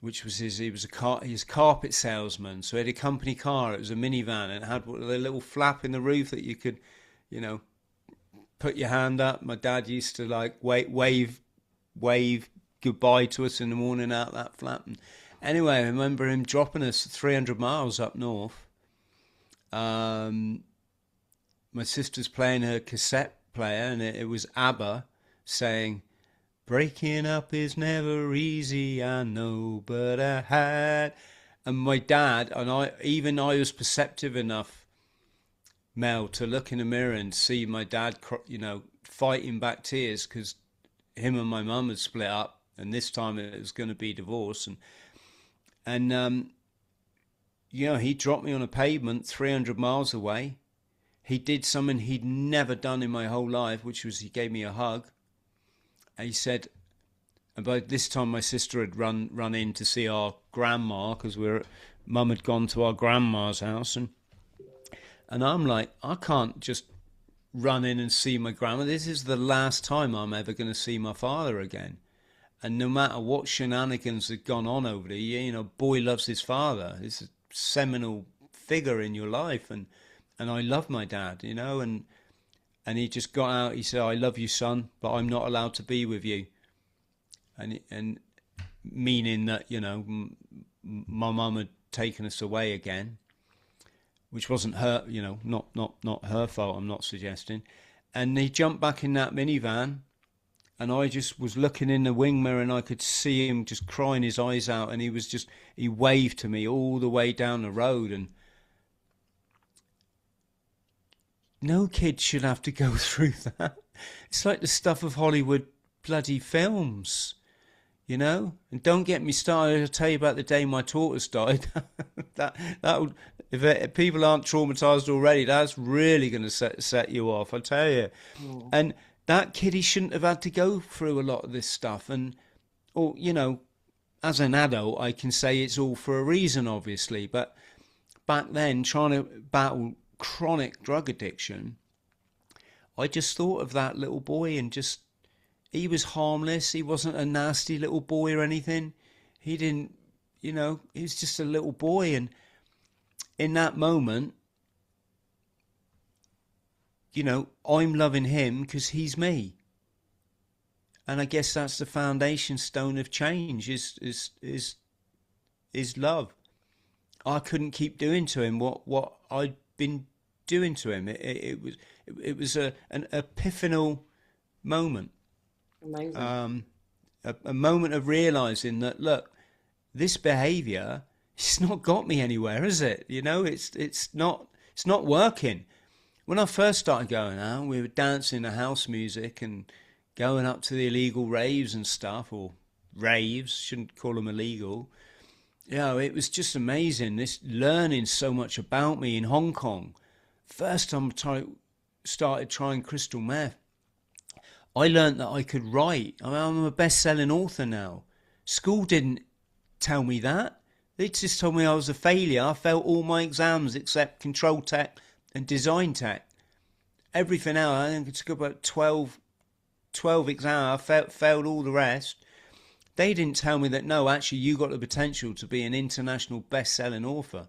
[SPEAKER 1] which was he was his carpet salesman. So he had a company car. It was a minivan, and it had a little flap in the roof that you could, put your hand up. My dad used to like wave goodbye to us in the morning out that flap. And anyway, I remember him dropping us 300 miles up north. My sister's playing her cassette player, and it was ABBA saying, breaking up is never easy, I know, but I had. And my dad, and I was perceptive enough, Mel, to look in the mirror and see my dad, fighting back tears because him and my mum had split up, and this time it was going to be divorce. And he dropped me on a pavement 300 miles away. He did something he'd never done in my whole life, which was he gave me a hug. And he said, and by this time my sister had run in to see our grandma, because Mum had gone to our grandma's house. And I'm like, I can't just run in and see my grandma. This is the last time I'm ever going to see my father again. And no matter what shenanigans had gone on over there, boy loves his father. It's a seminal figure in your life, and I love my dad, and he just got out. He said, I love you, son, but I'm not allowed to be with you. And meaning that, my mum had taken us away again, which wasn't her, not her fault, I'm not suggesting. And he jumped back in that minivan, and I just was looking in the wing mirror, and I could see him just crying his eyes out, and he waved to me all the way down the road. And no kid should have to go through that. It's like the stuff of Hollywood bloody films, And don't get me started. I'll tell you about the day my tortoise died. that would, if people aren't traumatized already, that's really going to set you off, I tell you.
[SPEAKER 2] Oh.
[SPEAKER 1] And that kid, he shouldn't have had to go through a lot of this stuff. Or as an adult, I can say it's all for a reason, obviously. But back then, trying to battle chronic drug addiction, I just thought of that little boy, and he was harmless. He wasn't a nasty little boy or anything. He didn't, he was just a little boy. And in that moment, I'm loving him because he's me. And I guess that's the foundation stone of change is love. I couldn't keep doing to him what I'd been doing to him. It was an epiphanal moment.
[SPEAKER 2] Amazing.
[SPEAKER 1] A moment of realizing that, look, this behavior, it's not got me anywhere, is it? It's not working. When I first started going out, we were dancing to house music and going up to the illegal raves and stuff, or raves, shouldn't call them illegal. It was just amazing, this learning so much about me in Hong Kong. First time I started trying crystal meth, I learned that I could write. I'm a best-selling author now. School didn't tell me that. They just told me I was a failure. I failed all my exams except control tech and design tech. Everything else, I think it took about 12 exams. I failed all the rest. They didn't tell me that, no, actually, you got the potential to be an international best-selling author.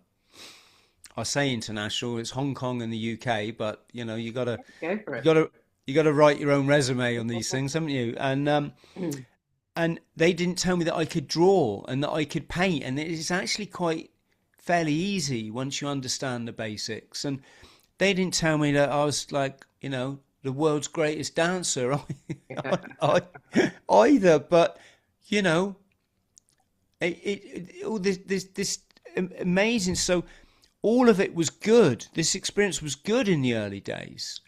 [SPEAKER 1] I say international, it's Hong Kong and the UK, but you
[SPEAKER 2] Go for it.
[SPEAKER 1] you got to write your own resume on these things, haven't you? And they didn't tell me that I could draw and that I could paint, and it's actually quite fairly easy once you understand the basics. And they didn't tell me that I was like, the world's greatest dancer I, either, but you know, all this amazing. So all of it was good. This experience was good in the early days.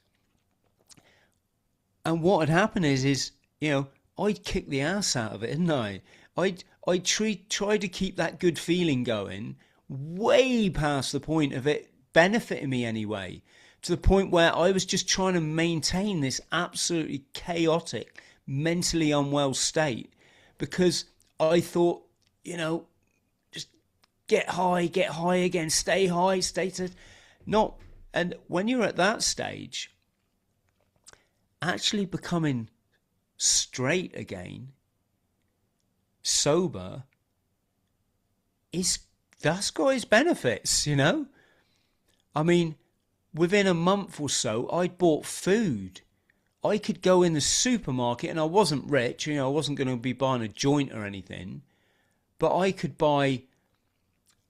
[SPEAKER 1] And what had happened is you know, I'd kick the ass out of it, hadn't I? Try to keep that good feeling going way past the point of it benefiting me anyway, to the point where I was just trying to maintain this absolutely chaotic, mentally unwell state, because I thought, you know, just get high again, stay high, stay to not. And when you're at that stage, actually becoming straight again, sober, that's got its benefits, you know. I mean, within a month or so, I'd bought food. I could go in the supermarket, and I wasn't rich, you know, I wasn't going to be buying a joint or anything, but I could buy,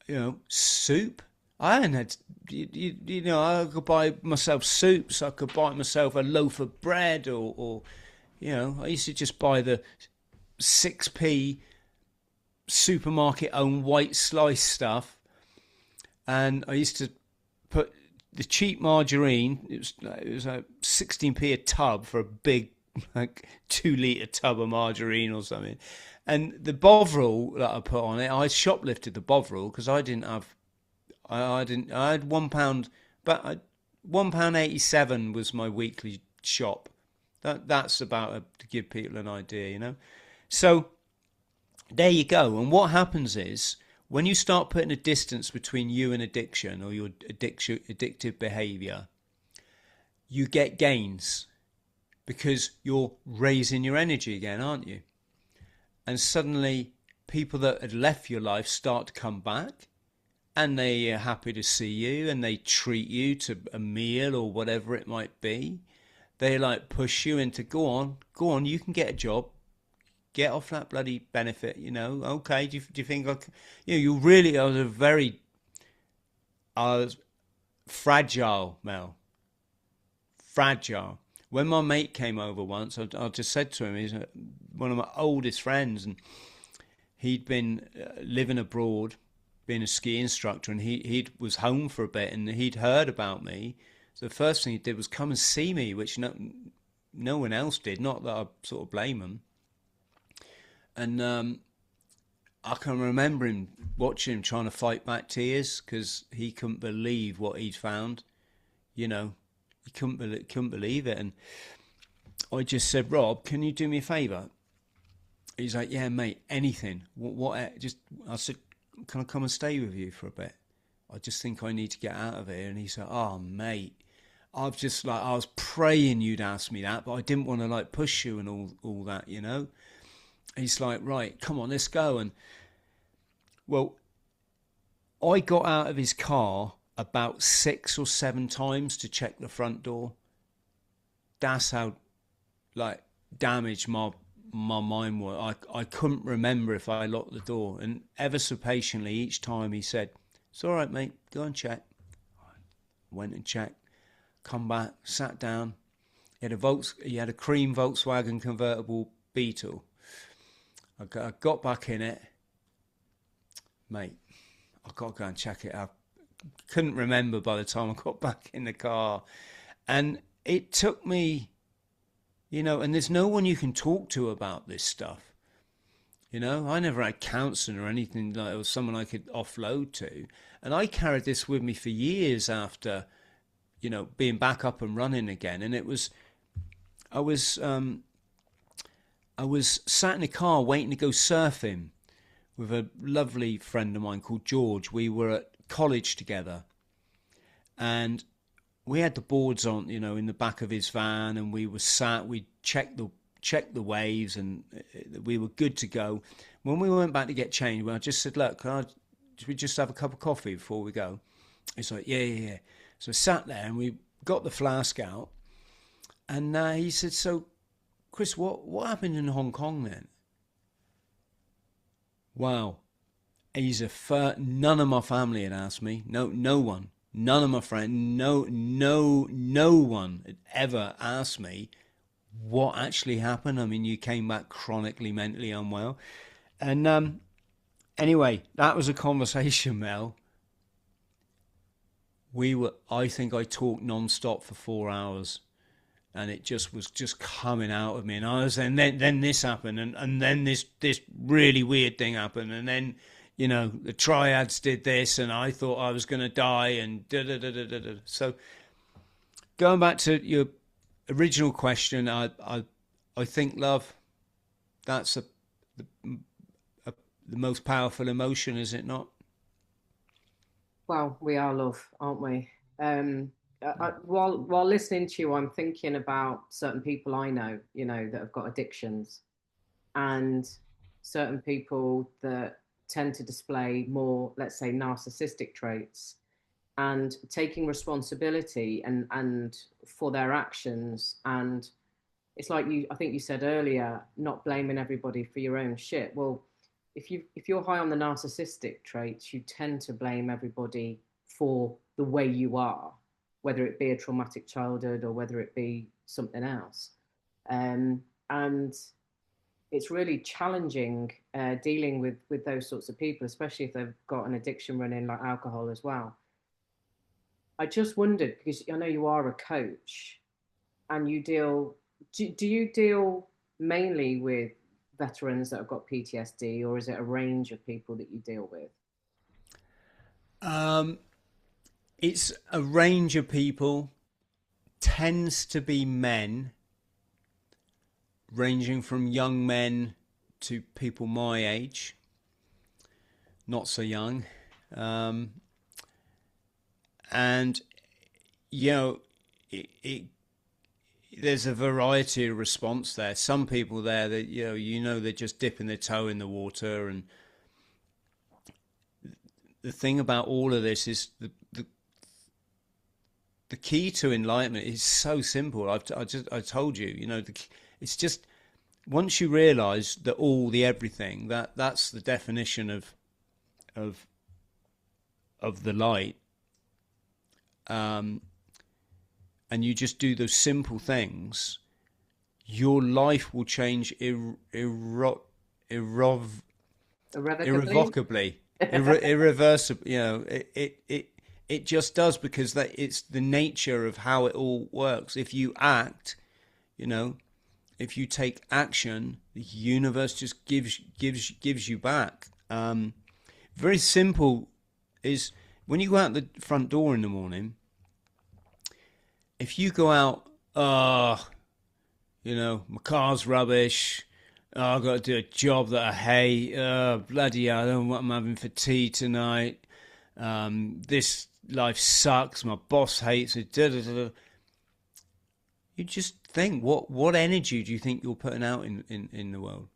[SPEAKER 1] you know, soup. I hadn't had, you know, I could buy myself soups. I could buy myself a loaf of bread, or you know, I used to just buy the 6p supermarket owned white slice stuff, and I used to put the cheap margarine. It was a 16p a tub for a big like 2 litre tub of margarine or something. And the Bovril that I put on it, I shoplifted the Bovril because I didn't have. I didn't. I had £1, but £1.87 was my weekly shop. That's about to give people an idea, you know. So there you go. And what happens is, when you start putting a distance between you and addiction, or your addictive behavior, you get gains, because you're raising your energy again, aren't you? And suddenly people that had left your life start to come back, and they are happy to see you, and they treat you to a meal or whatever it might be. They like push you into, go on, you can get a job, get off that bloody benefit, you know. Okay, do you think I can, you know, you really are I was fragile, Mel, fragile. When my mate came over once, I just said to him, he's one of my oldest friends, and he'd been living abroad, being a ski instructor, and he was home for a bit, and he'd heard about me. So the first thing he did was come and see me, which no one else did. Not that I sort of blame him. And I can remember him watching him trying to fight back tears, because he couldn't believe what he'd found. You know, he couldn't believe it. And I just said, Rob, can you do me a favour? He's like, yeah, mate, anything. What? Just, I said, can I come and stay with you for a bit? I just think I need to get out of here. And he said, oh, mate, I was praying you'd ask me that, but I didn't want to like push you and all that, you know. He's like, right, come on, let's go. And well, I got out of his car about 6 or 7 times to check the front door. That's how like damaged my mind was. I couldn't remember if I locked the door, and ever so patiently each time he said, it's all right, mate, go and check. Went and checked, come back, sat down. He had a cream Volkswagen convertible Beetle. I got back in it, mate. I got to go and check it out. Couldn't remember by the time I got back in the car, and it took me, you know. And there's no one you can talk to about this stuff. You know, I never had counselling or anything like, or someone I could offload to, and I carried this with me for years after, you know, being back up and running again. And I was sat in a car waiting to go surfing with a lovely friend of mine called George. We were at college together, and we had the boards on, you know, in the back of his van, and we checked the waves, and we were good to go. When we went back to get changed, I just said, look, should we just have a cup of coffee before we go? He's like, yeah. So I sat there, and we got the flask out, and he said, so Chris, what happened in Hong Kong then? Wow. None of my family had asked me. No one. None of my friends, no one had ever asked me what actually happened. I mean, you came back chronically mentally unwell. And anyway, that was a conversation, Mel. I think I talked non-stop for 4 hours, and it just was just coming out of me. And I was, and then this happened, and then this really weird thing happened, and then the triads did this, and I thought I was going to die, and da da da da da da. So going back to your original question, I think love, that's a the most powerful emotion, is it not?
[SPEAKER 2] Well, we are love, aren't we? While listening to you, I'm thinking about certain people I know, that have got addictions, and certain people that tend to display more, let's say, narcissistic traits, and taking responsibility and for their actions. And it's like I think you said earlier, not blaming everybody for your own shit. Well, if you're high on the narcissistic traits, you tend to blame everybody for the way you are, whether it be a traumatic childhood or whether it be something else. And it's really challenging dealing with those sorts of people, especially if they've got an addiction running like alcohol as well. I just wondered, because I know you are a coach and you deal, do you deal mainly with veterans that have got PTSD, or is it a range of people that you deal with?
[SPEAKER 1] Um, it's a range of people, tends to be men, ranging from young men to people my age, not so young. Um, and, you know, it there's a variety of response there. Some people there that they're just dipping their toe in the water, and the thing about all of this is the key to enlightenment is so simple. I told you, it's just once you realise that all the everything, that's the definition of of the light, um, and you just do those simple things, your life will change
[SPEAKER 2] Irrevocably.
[SPEAKER 1] irrevocably, irreversibly. It just does, because that it's the nature of how it all works. If you act, you know, if you take action, the universe just gives you back. Very simple is when you go out the front door in the morning. If you go out, my car's rubbish. Oh, I've got to do a job that I hate. Bloody hell, I don't know what I'm having for tea tonight. This life sucks. My boss hates it. Da, da, da, da. You just think, what energy do you think you're putting out in the world?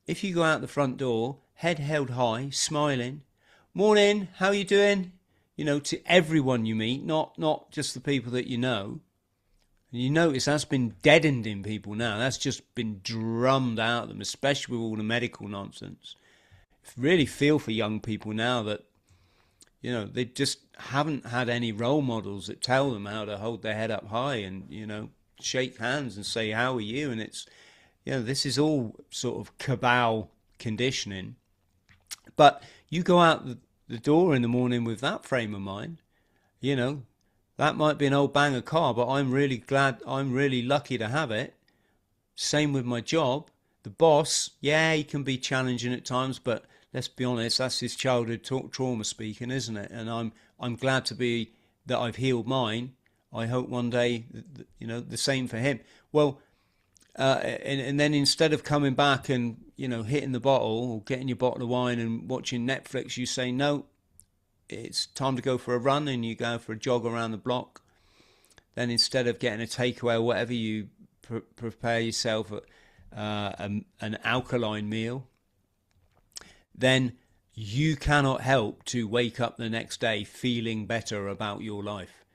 [SPEAKER 1] If you go out the front door, head held high, smiling, morning, how you doing? To everyone you meet, not just the people that you know. And you notice that's been deadened in people now. That's just been drummed out of them, especially with all the medical nonsense. I really feel for young people now that, they just haven't had any role models that tell them how to hold their head up high and, shake hands and say, how are you? And it's, this is all sort of cabal conditioning. But you go out the door in the morning with that frame of mind, you know, that might be an old banger car, but I'm really glad, I'm really lucky to have it. Same with my job. The boss, yeah, he can be challenging at times, but let's be honest, that's his childhood trauma speaking, isn't it? And I'm glad to be that I've healed mine. I hope one day, the same for him. Well, and then instead of coming back and hitting the bottle or getting your bottle of wine and watching Netflix, you say no. It's time to go for a run, and you go for a jog around the block. Then instead of getting a takeaway or whatever, you prepare yourself an alkaline meal. Then you cannot help to wake up the next day feeling better about your life,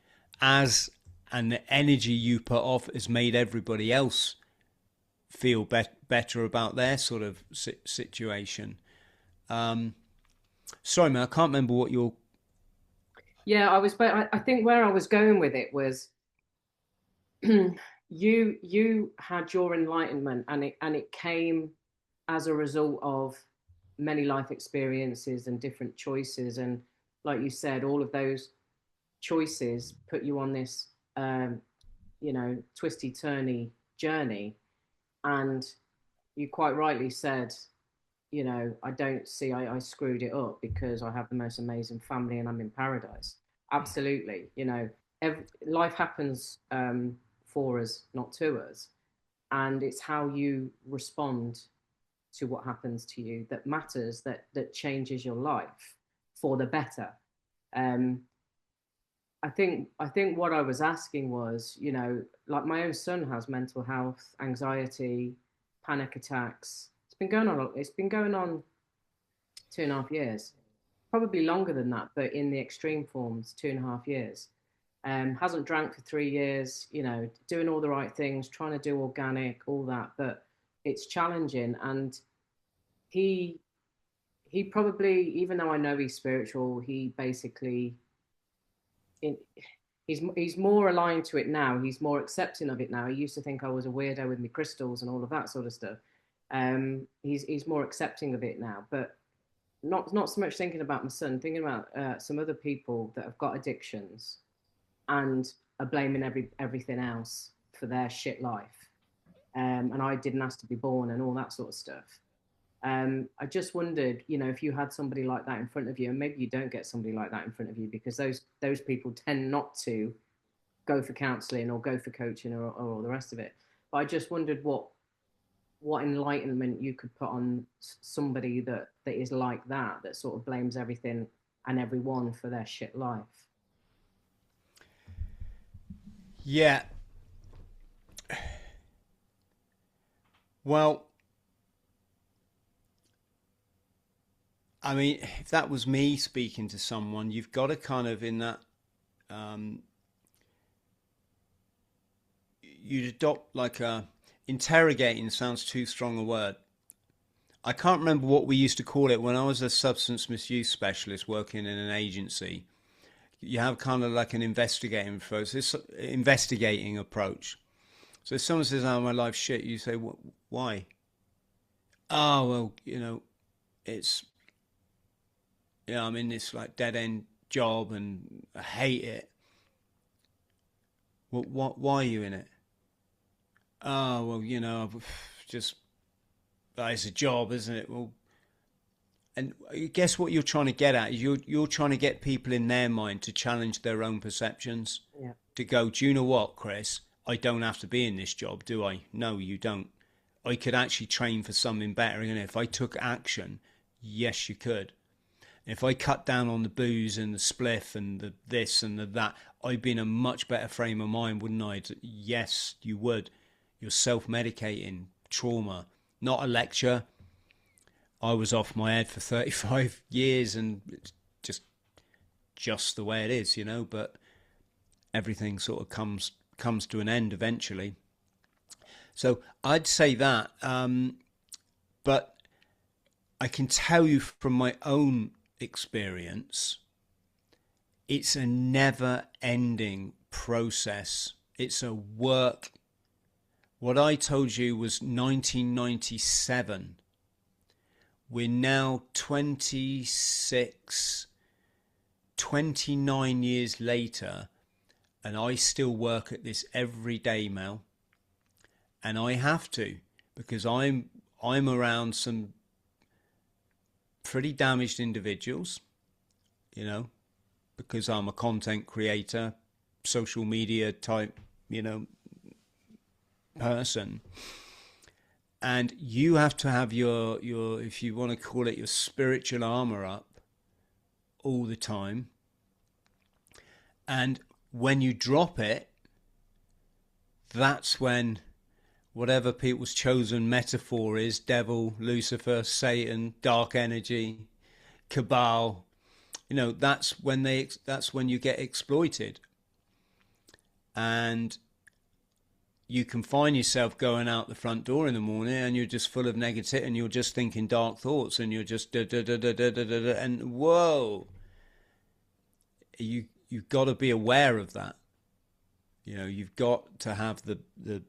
[SPEAKER 1] as and the energy you put off has made everybody else feel better about their sort of situation. Sorry, man, I can't remember what your
[SPEAKER 2] Yeah, I think where I was going with it was you had your enlightenment, and it came as a result of many life experiences and different choices, and like you said, all of those choices put you on this twisty turny journey. And you quite rightly said, I don't see I screwed it up because I have the most amazing family and I'm in paradise. Absolutely. Life happens for us, not to us. And it's how you respond to what happens to you that matters, that changes your life for the better. Um, I think what I was asking was, like my own son has mental health, anxiety, panic attacks. It's been going on 2.5 years, probably longer than that, but in the extreme forms, 2.5 years. Hasn't drank for 3 years, doing all the right things, trying to do organic, all that, but it's challenging. And he he probably, even though I know he's spiritual, he basically in, he's more aligned to it now. He's more accepting of it now. He used to think I was a weirdo with my crystals and all of that sort of stuff. He's more accepting of it now, but not so much thinking about my son, thinking about some other people that have got addictions and are blaming everything else for their shit life. And I didn't ask to be born and all that sort of stuff. I just wondered, if you had somebody like that in front of you, and maybe you don't get somebody like that in front of you because those people tend not to go for counselling or go for coaching or all the rest of it. But I just wondered what enlightenment you could put on somebody that is like that sort of blames everything and everyone for their shit life.
[SPEAKER 1] Yeah. Well, I mean, if that was me speaking to someone, you've got to kind of in that, you'd adopt like a interrogating sounds too strong a word. I can't remember what we used to call it when I was a substance misuse specialist working in an agency. You have kind of like an investigating approach. So if someone says, "Oh, my life's shit," you say, "Why?" "Oh, well, it's I'm in this like dead end job and I hate it." "Well, why are you in it?" "Oh, well, I've just it's a job, isn't it?" Well, and I guess what you're trying to get at is you're trying to get people in their mind to challenge their own perceptions,
[SPEAKER 2] Yeah.
[SPEAKER 1] to go, "Do you know what, Chris? I don't have to be in this job, do I?" "No, you don't. I could actually train for something better, and if I took action, yes, you could. If I cut down on the booze and the spliff and the this and the that, I'd be in a much better frame of mind, wouldn't I?" Yes, you would. You're self-medicating trauma, not a lecture. I was off my head for 35 years and it's just the way it is, but everything sort of comes to an end eventually. So I'd say that, but I can tell you from my own experience, it's a never ending process. It's a work. What I told you was 1997. We're now 29 years later, and I still work at this every day, Mel. And I have to, because I'm around some pretty damaged individuals, you know, because I'm a content creator, social media type, person. And you have to have your if you want to call it your spiritual armor up all the time. And when you drop it, that's when whatever people's chosen metaphor is, devil, Lucifer, Satan, dark energy, cabal, that's when you get exploited. And you can find yourself going out the front door in the morning and you're just full of negativity and you're just thinking dark thoughts and you're just da, da, da, da, da, da, da, and whoa, you've got to be aware of that. You've got to have the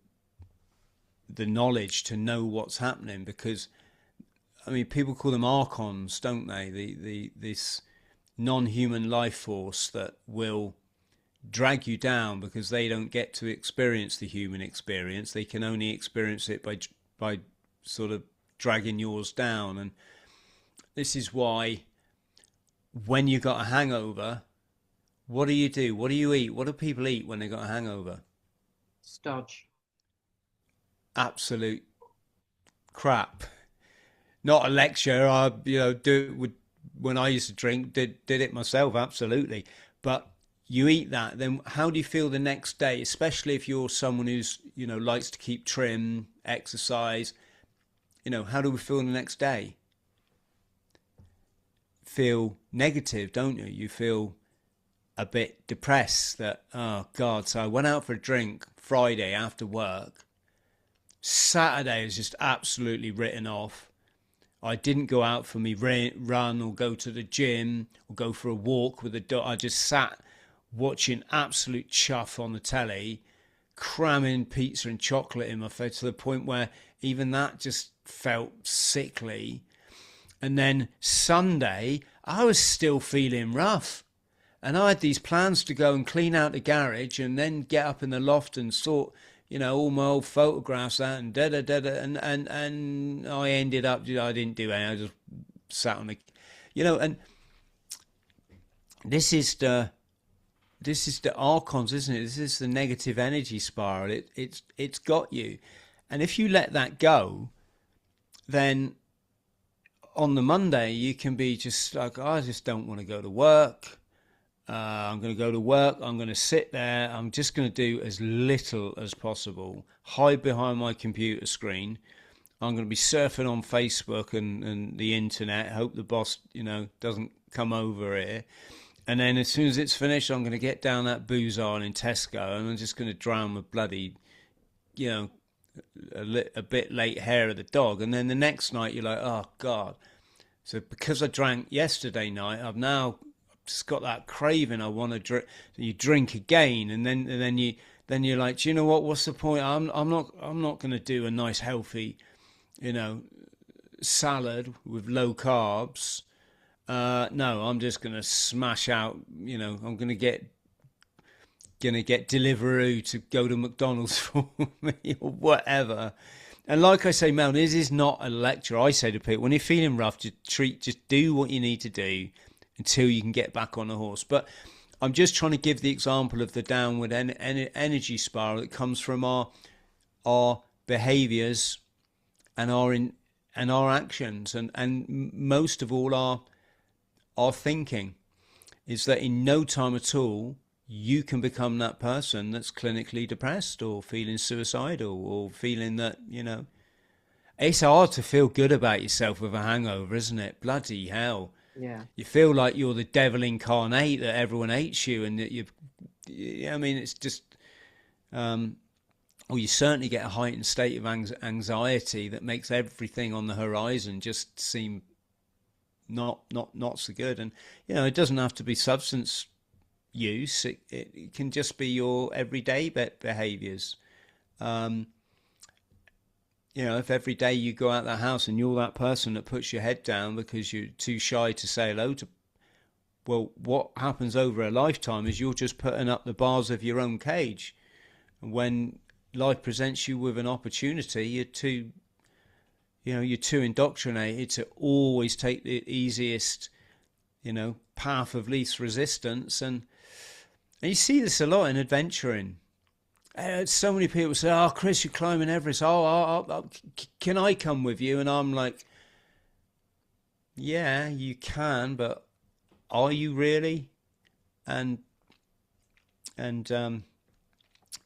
[SPEAKER 1] knowledge to know what's happening, because I mean, people call them archons, don't they? This non-human life force that will drag you down because they don't get to experience the human experience. They can only experience it by sort of dragging yours down. And this is why when you got a hangover, what do you do? What do you eat? What do people eat when they got a hangover?
[SPEAKER 2] Stodge.
[SPEAKER 1] Absolute crap. Not a lecture. I do it with, when I used to drink, did it myself, absolutely. But you eat that, then how do you feel the next day? Especially if you're someone who's likes to keep trim, exercise. How do we feel the next day? Feel negative, don't you? You feel a bit depressed that, oh God, so I went out for a drink Friday after work. Saturday was just absolutely written off. I didn't go out for me run or go to the gym or go for a walk with the dog. I just sat watching absolute chuff on the telly, cramming pizza and chocolate in my face to the point where even that just felt sickly. And then Sunday, I was still feeling rough. And I had these plans to go and clean out the garage and then get up in the loft and sort, all my old photographs out and da da da da. And I ended up, I didn't do anything. I just sat on the, and this is the archons, isn't it? This is the negative energy spiral. It's got you. And if you let that go, then on the Monday you can be just like, oh, I just don't want to go to work. I'm going to go to work. I'm going to sit there. I'm just going to do as little as possible. Hide behind my computer screen. I'm going to be surfing on Facebook and the internet. Hope the boss, doesn't come over here. And then as soon as it's finished, I'm going to get down that booze aisle in Tesco and I'm just going to drown my bloody, a bit late hair of the dog. And then the next night you're like, oh God. So because I drank yesterday night, I've now just got that craving. I want to drink. So you drink again, and then you're like, do you know what? What's the point? I'm not going to do a nice healthy, salad with low carbs. No, I'm just going to smash out. I'm going to get Deliveroo to go to McDonald's for me or whatever. And like I say, Mel, this is not a lecture. I say to people, when you're feeling rough, just do what you need to do until you can get back on the horse. But I'm just trying to give the example of the downward energy spiral that comes from our behaviours and our actions, and most of all our thinking. Is that in no time at all you can become that person that's clinically depressed or feeling suicidal or feeling that it's hard to feel good about yourself with a hangover, isn't it? Bloody hell.
[SPEAKER 2] Yeah.
[SPEAKER 1] You feel like you're the devil incarnate, that everyone hates you, and that I mean, it's just, or you certainly get a heightened state of anxiety that makes everything on the horizon just seem not so good. And it doesn't have to be substance use. It can just be your everyday behaviors. If every day you go out that house and you're that person that puts your head down because you're too shy to say hello to, well, what happens over a lifetime is you're just putting up the bars of your own cage. And when life presents you with an opportunity, you're too indoctrinated to always take the easiest, path of least resistance. And you see this a lot in adventuring. So many people say, oh, Chris, you're climbing Everest. Can I come with you? And I'm like, yeah, you can, but are you really? And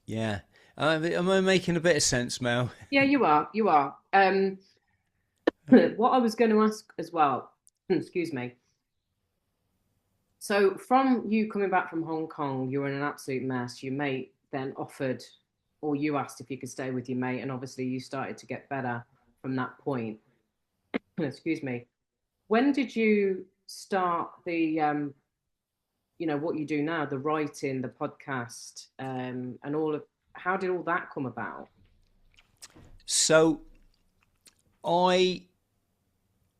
[SPEAKER 1] yeah. Am I making a bit of sense, Mel?
[SPEAKER 2] Yeah, you are. You are. What I was going to ask as well, excuse me. So from you coming back from Hong Kong, you were in an absolute mess. Your mate then offered, or you asked if you could stay with your mate, and obviously you started to get better from that point. Excuse me. When did you start the what you do now, the writing, the podcast, and all of, how did all that come about?
[SPEAKER 1] So I,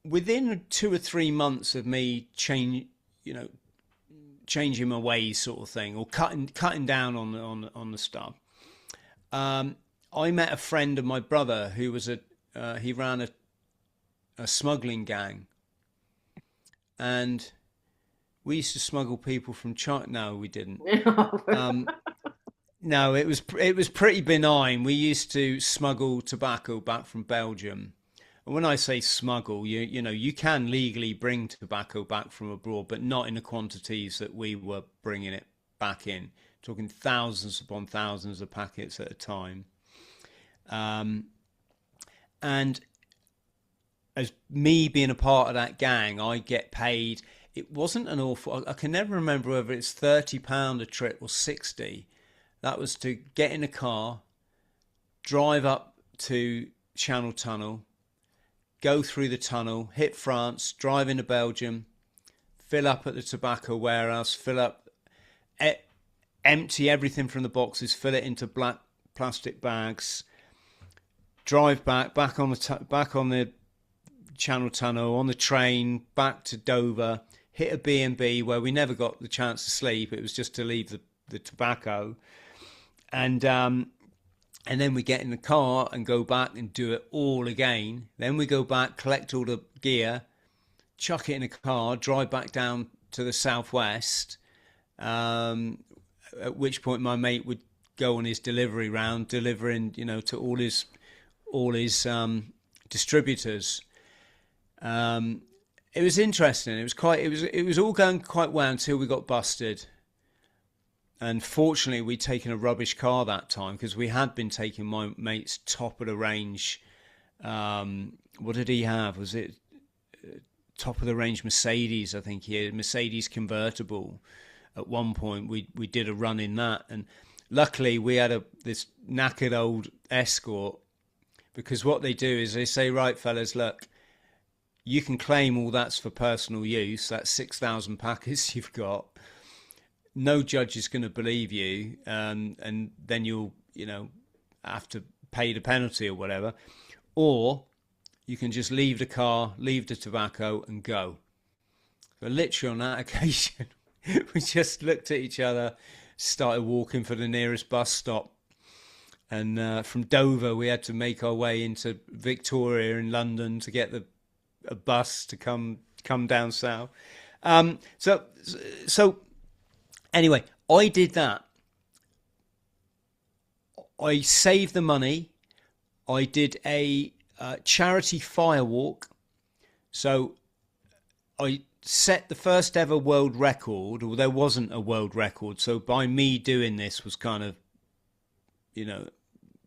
[SPEAKER 1] within 2 or 3 months of me you know, changing my ways, sort of thing, or cutting down on the stuff. I met a friend of my brother who was he ran a smuggling gang, and we used to smuggle people from China. No, we didn't. No, it was pretty benign. We used to smuggle tobacco back from Belgium. And when I say smuggle, you can legally bring tobacco back from abroad, but not in the quantities that we were bringing it back in. Talking thousands upon thousands of packets at a time. And as me being a part of that gang, I get paid. It wasn't an awful. I can never remember whether it's £30 a trip or 60. That was to get in a car, drive up to Channel Tunnel, go through the tunnel, hit France, drive into Belgium, fill up at the tobacco warehouse, empty everything from the boxes, fill it into black plastic bags, drive back on the Channel Tunnel, on the train, back to Dover, hit a B&B where we never got the chance to sleep. It was just to leave the tobacco. And then we get in the car and go back and do it all again. Then we go back, collect all the gear, chuck it in a car, drive back down to the southwest. At which point my mate would go on his delivery round, delivering, to all his distributors. It was interesting. It was all going quite well until we got busted. And fortunately, we'd taken a rubbish car that time, because we had been taking my mate's top of the range. What did he have? Was it top of the range Mercedes? I think he had a Mercedes convertible. At one point, we did a run in that, and luckily we had this knackered old Escort, because what they do is they say, right, fellas, look, you can claim all that's for personal use. That's 6,000 packets you've got. No judge is going to believe you, and then you'll, have to pay the penalty or whatever. Or you can just leave the car, leave the tobacco, and go. But literally on that occasion, we just looked at each other, started walking for the nearest bus stop. And from Dover, we had to make our way into Victoria in London to get a bus to come down south. So anyway, I did that. I saved the money. I did a charity firewalk. So I set the first ever world record, or there wasn't a world record. So by me doing this was kind of,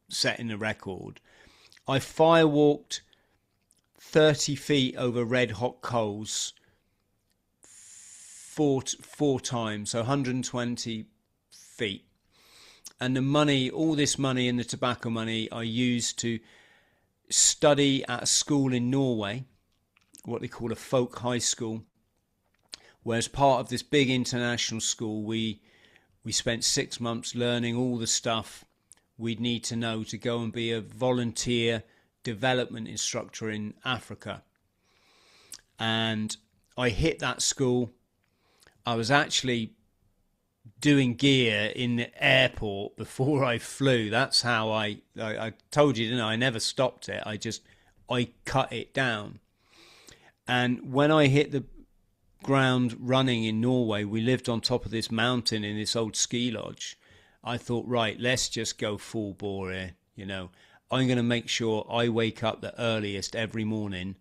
[SPEAKER 1] setting the record. I firewalked 30 feet over red hot coals four times, so 120 feet. And the money, all this money and the tobacco money, I used to study at a school in Norway, what they call a folk high school, where as part of this big international school, we spent 6 months learning all the stuff we'd need to know to go and be a volunteer development instructor in Africa. And I hit that school. I was actually doing gear in the airport before I flew. That's how I told you, didn't I? I never stopped it. I cut it down. And when I hit the ground running in Norway, we lived on top of this mountain in this old ski lodge. I thought, right, let's just go full bore here. I'm going to make sure I wake up the earliest every morning,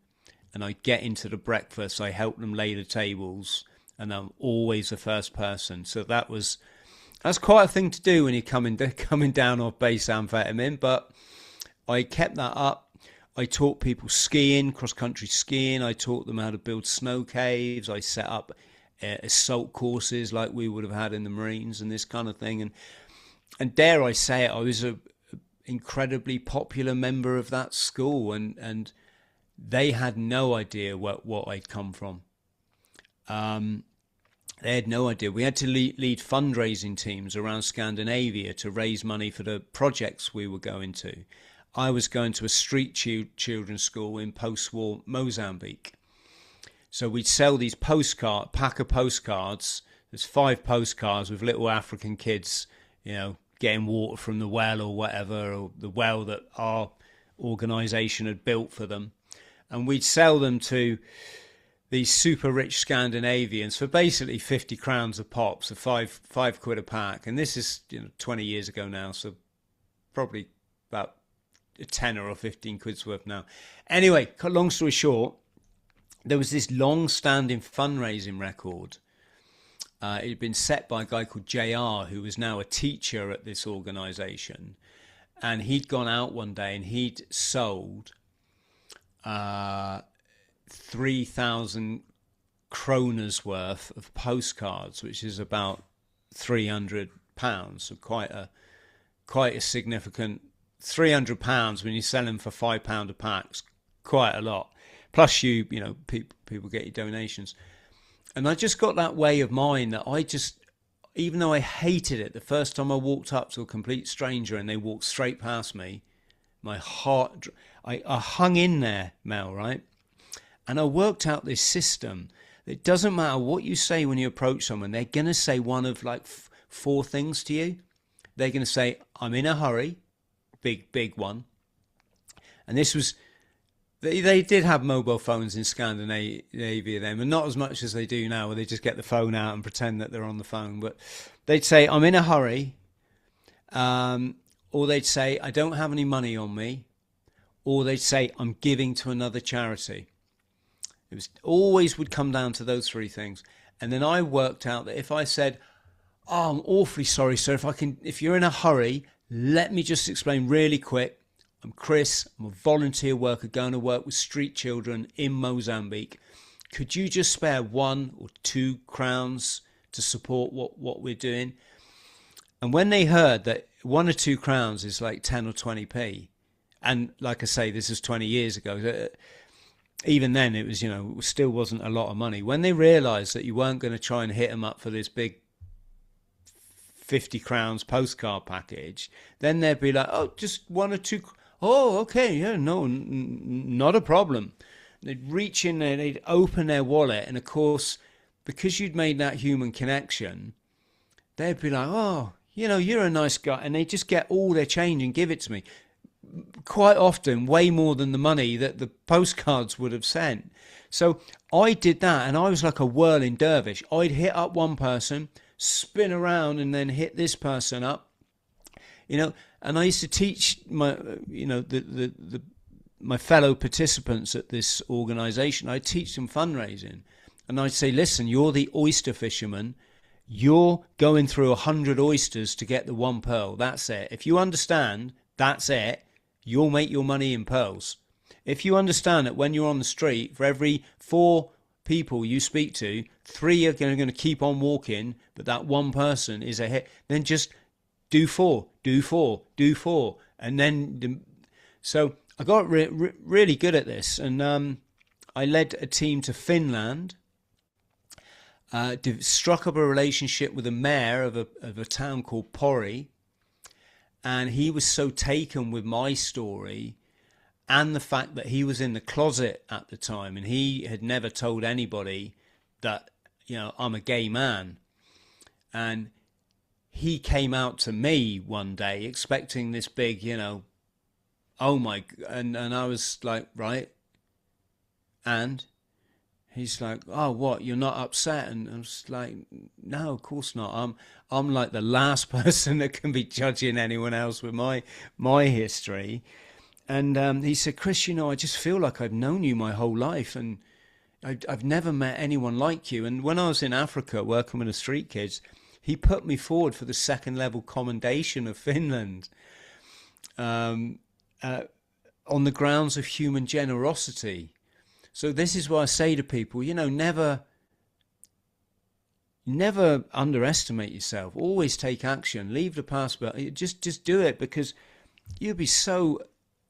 [SPEAKER 1] and I get into the breakfast. I help them lay the tables, and I'm always the first person. So that's quite a thing to do when you're coming down off base amphetamine. But I kept that up. I taught people skiing, cross-country skiing. I taught them how to build snow caves. I set up assault courses like we would have had in the Marines and this kind of thing. And dare I say it, I was a incredibly popular member of that school, and they had no idea what I'd come from. They had no idea. We had to lead fundraising teams around Scandinavia to raise money for the projects we were going to. I was going to a street children's school in post-war Mozambique. So we'd sell these pack of postcards. There's 5 postcards with little African kids, getting water from the well or whatever, or the well that our organisation had built for them. And we'd sell them to these super rich Scandinavians for basically 50 crowns a pop, so five quid a pack. And this is 20 years ago now, so probably about 10 or 15 quid's worth now. Anyway, long story short, there was this long-standing fundraising record. It had been set by a guy called JR, who was now a teacher at this organisation. And he'd gone out one day and he'd sold 3,000 kroners worth of postcards, which is about £300. So quite a significant £300 when you sell them for £5 a pack. Quite a lot. Plus, people get your donations. And I just got that way of mine that even though I hated it, the first time I walked up to a complete stranger and they walked straight past me, my heart, I hung in there, Mel, right? And I worked out this system. It doesn't matter what you say when you approach someone, they're going to say one of like 4 things to you. They're going to say, I'm in a hurry, big one. And this was, they did have mobile phones in Scandinavia then, but not as much as they do now, where they just get the phone out and pretend that they're on the phone. But they'd say, I'm in a hurry, or they'd say, I don't have any money on me, or they'd say, I'm giving to another charity. It was always would come down to those 3 things. And then I worked out that if I said, oh, I'm awfully sorry, sir, if you're in a hurry, let me just explain really quick. I'm Chris, I'm a volunteer worker going to work with street children in Mozambique. Could you just spare 1 or 2 crowns to support what we're doing? And when they heard that 1 or 2 crowns is like 10 or 20p, and like I say, this is 20 years ago, even then it was, it still wasn't a lot of money. When they realised that you weren't going to try and hit them up for this big 50 crowns postcard package, then they'd be like, oh, just 1 or 2. Oh, okay, yeah, no, not a problem. They'd reach in there, they'd open their wallet, and of course, because you'd made that human connection, they'd be like, oh, you're a nice guy, and they just get all their change and give it to me. Quite often, way more than the money that the postcards would have sent. So I did that, and I was like a whirling dervish. I'd hit up one person, spin around, and then hit this person up. And I used to teach my, my fellow participants at this organisation. I'd teach them fundraising, and I'd say, listen, you're the oyster fisherman. You're going through 100 oysters to get the 1 pearl. That's it. If you understand, that's it. You'll make your money in pearls. If you understand that when you're on the street, for every 4 people you speak to, 3 are going to keep on walking, but that 1 person is a hit, then just do 4, do 4, do 4. And then, so I got really good at this. And I led a team to Finland, struck up a relationship with the mayor of a town called Pori. And he was so taken with my story and the fact that he was in the closet at the time and he had never told anybody that, I'm a gay man. And he came out to me one day expecting this big, oh my, and I was like, right. And he's like, oh, what, you're not upset? And I was like, no, of course not. I'm like the last person that can be judging anyone else with my history. And he said, Chris, I just feel like I've known you my whole life, and I've never met anyone like you. And when I was in Africa working with the street kids, he put me forward for the 2nd level commendation of Finland on the grounds of human generosity. So this is what I say to people, never underestimate yourself. Always take action. Leave the past, but just do it, because you'll be so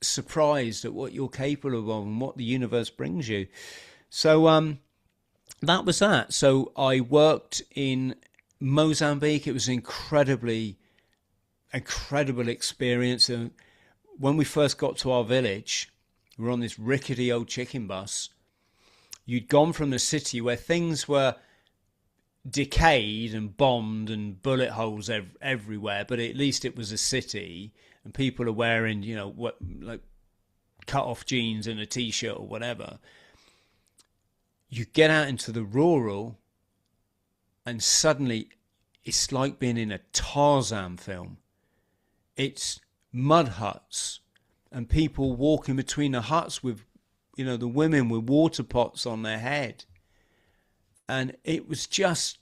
[SPEAKER 1] surprised at what you're capable of and what the universe brings you. So that was that. So I worked in Mozambique. It was an incredible experience. And when we first got to our village, we were on this rickety old chicken bus. You'd gone from the city where things were decayed and bombed and bullet holes everywhere, but at least it was a city, and people are wearing, what, like cut off jeans and a t-shirt or whatever. You get out into the rural, and suddenly it's like being in a Tarzan film. It's mud huts and people walking between the huts with, the women with water pots on their head. And it was just,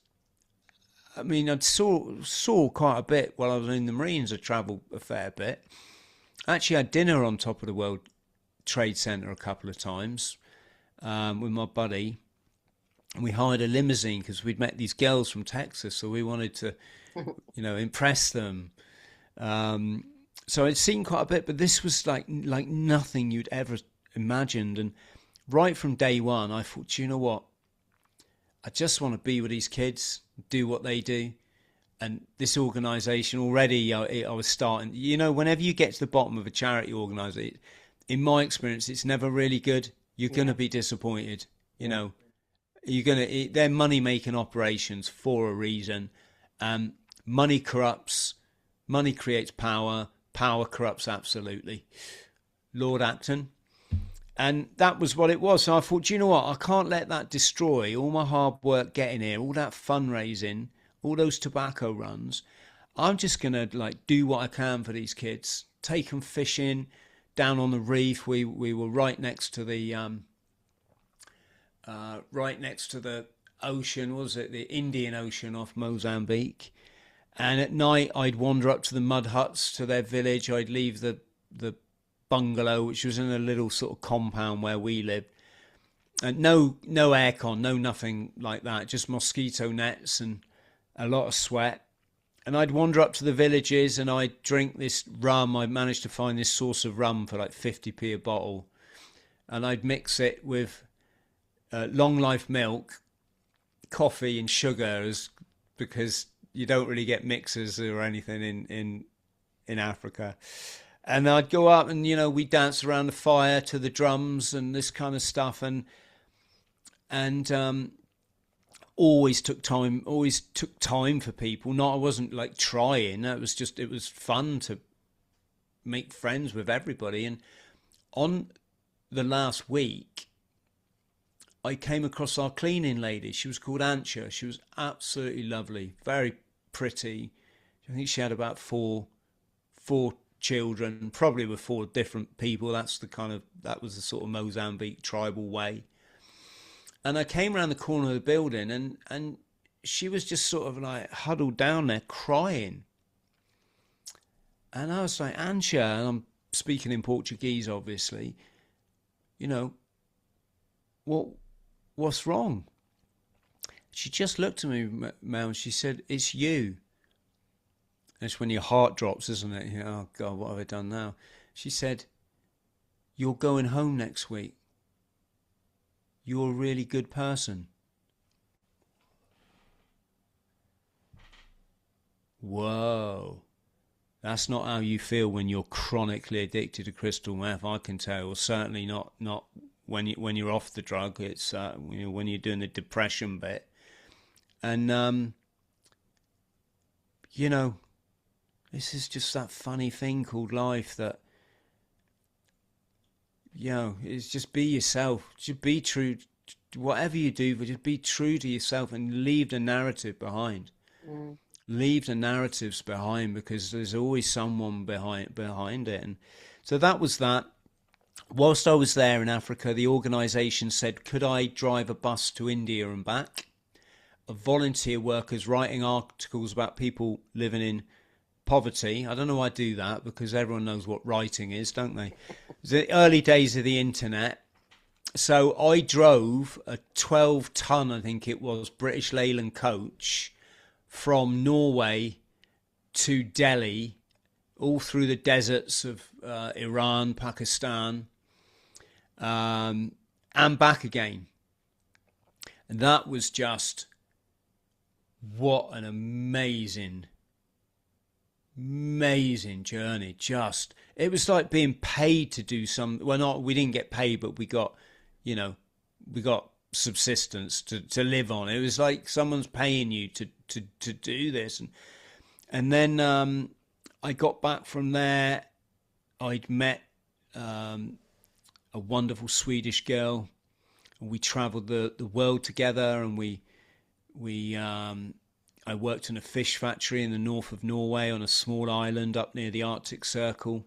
[SPEAKER 1] I mean, I saw quite a bit while I was in the Marines. I travelled a fair bit. I actually had dinner on top of the World Trade Center a couple of times with my buddy. And we hired a limousine because we'd met these girls from Texas, so we wanted to, impress them. So I'd seen quite a bit, but this was like nothing you'd ever imagined. And right from day one, I thought, you know what? I just want to be with these kids, do what they do. And this organisation, already I was starting, whenever you get to the bottom of a charity organisation, in my experience, it's never really good. You're going to be disappointed, You're going to, they're money-making operations for a reason. Money corrupts, money creates power, power corrupts absolutely. Lord Acton. And that was what it was. So I thought, you know what? I can't let that destroy all my hard work getting here, all that fundraising, all those tobacco runs. I'm just going to do what I can for these kids. Take them fishing down on the reef. We were right next to the ocean, was it? The Indian Ocean off Mozambique. And at night I'd wander up to the mud huts to their village. I'd leave the bungalow, which was in a little sort of compound where we lived, and no aircon, no nothing like that, just mosquito nets and a lot of sweat. And I'd wander up to the villages and I'd drink this rum. I managed to find this source of rum for like 50p a bottle, and I'd mix it with long life milk, coffee and sugar, because you don't really get mixers or anything in Africa. And I'd go up and, we'd dance around the fire to the drums and this kind of stuff. And always took time for people. I wasn't like trying. It was fun to make friends with everybody. And on the last week, I came across our cleaning lady. She was called Antje. She was absolutely lovely, very pretty. I think she had about four children, probably with 4 different people. That was the sort of Mozambique tribal way. And I came around the corner of the building, and she was just sort of like huddled down there crying. And I was like, Antje, and I'm speaking in Portuguese, obviously, what's wrong? She just looked at me, Mel, and she said, it's you. That's when your heart drops, isn't it? Oh, God, what have I done now? She said, you're going home next week. You're a really good person. Whoa. That's not how you feel when you're chronically addicted to crystal meth, I can tell. Or certainly not when you're off the drug. It's when you're doing the depression bit. And, this is just that funny thing called life that, it's just be yourself. Just be true. Whatever you do, but just be true to yourself and leave the narrative behind. Mm. Leave the narratives behind, because there's always someone behind it. And so that was that. Whilst I was there in Africa, the organisation said, could I drive a bus to India and back? Of volunteer workers writing articles about people living in poverty. I don't know why I do that, because everyone knows what writing is, don't they? It was the early days of the internet. So I drove a 12-ton, I think it was, British Leyland coach from Norway to Delhi, all through the deserts of Iran, Pakistan, and back again. And that was just, what an amazing journey. Just, it was like being paid to do some, well, not, we didn't get paid, but we got, you know, we got subsistence to live on. It was like someone's paying you to do this. And then I got back from there. I'd met a wonderful Swedish girl. We traveled the world together, and I worked in a fish factory in the north of Norway on a small island up near the Arctic Circle,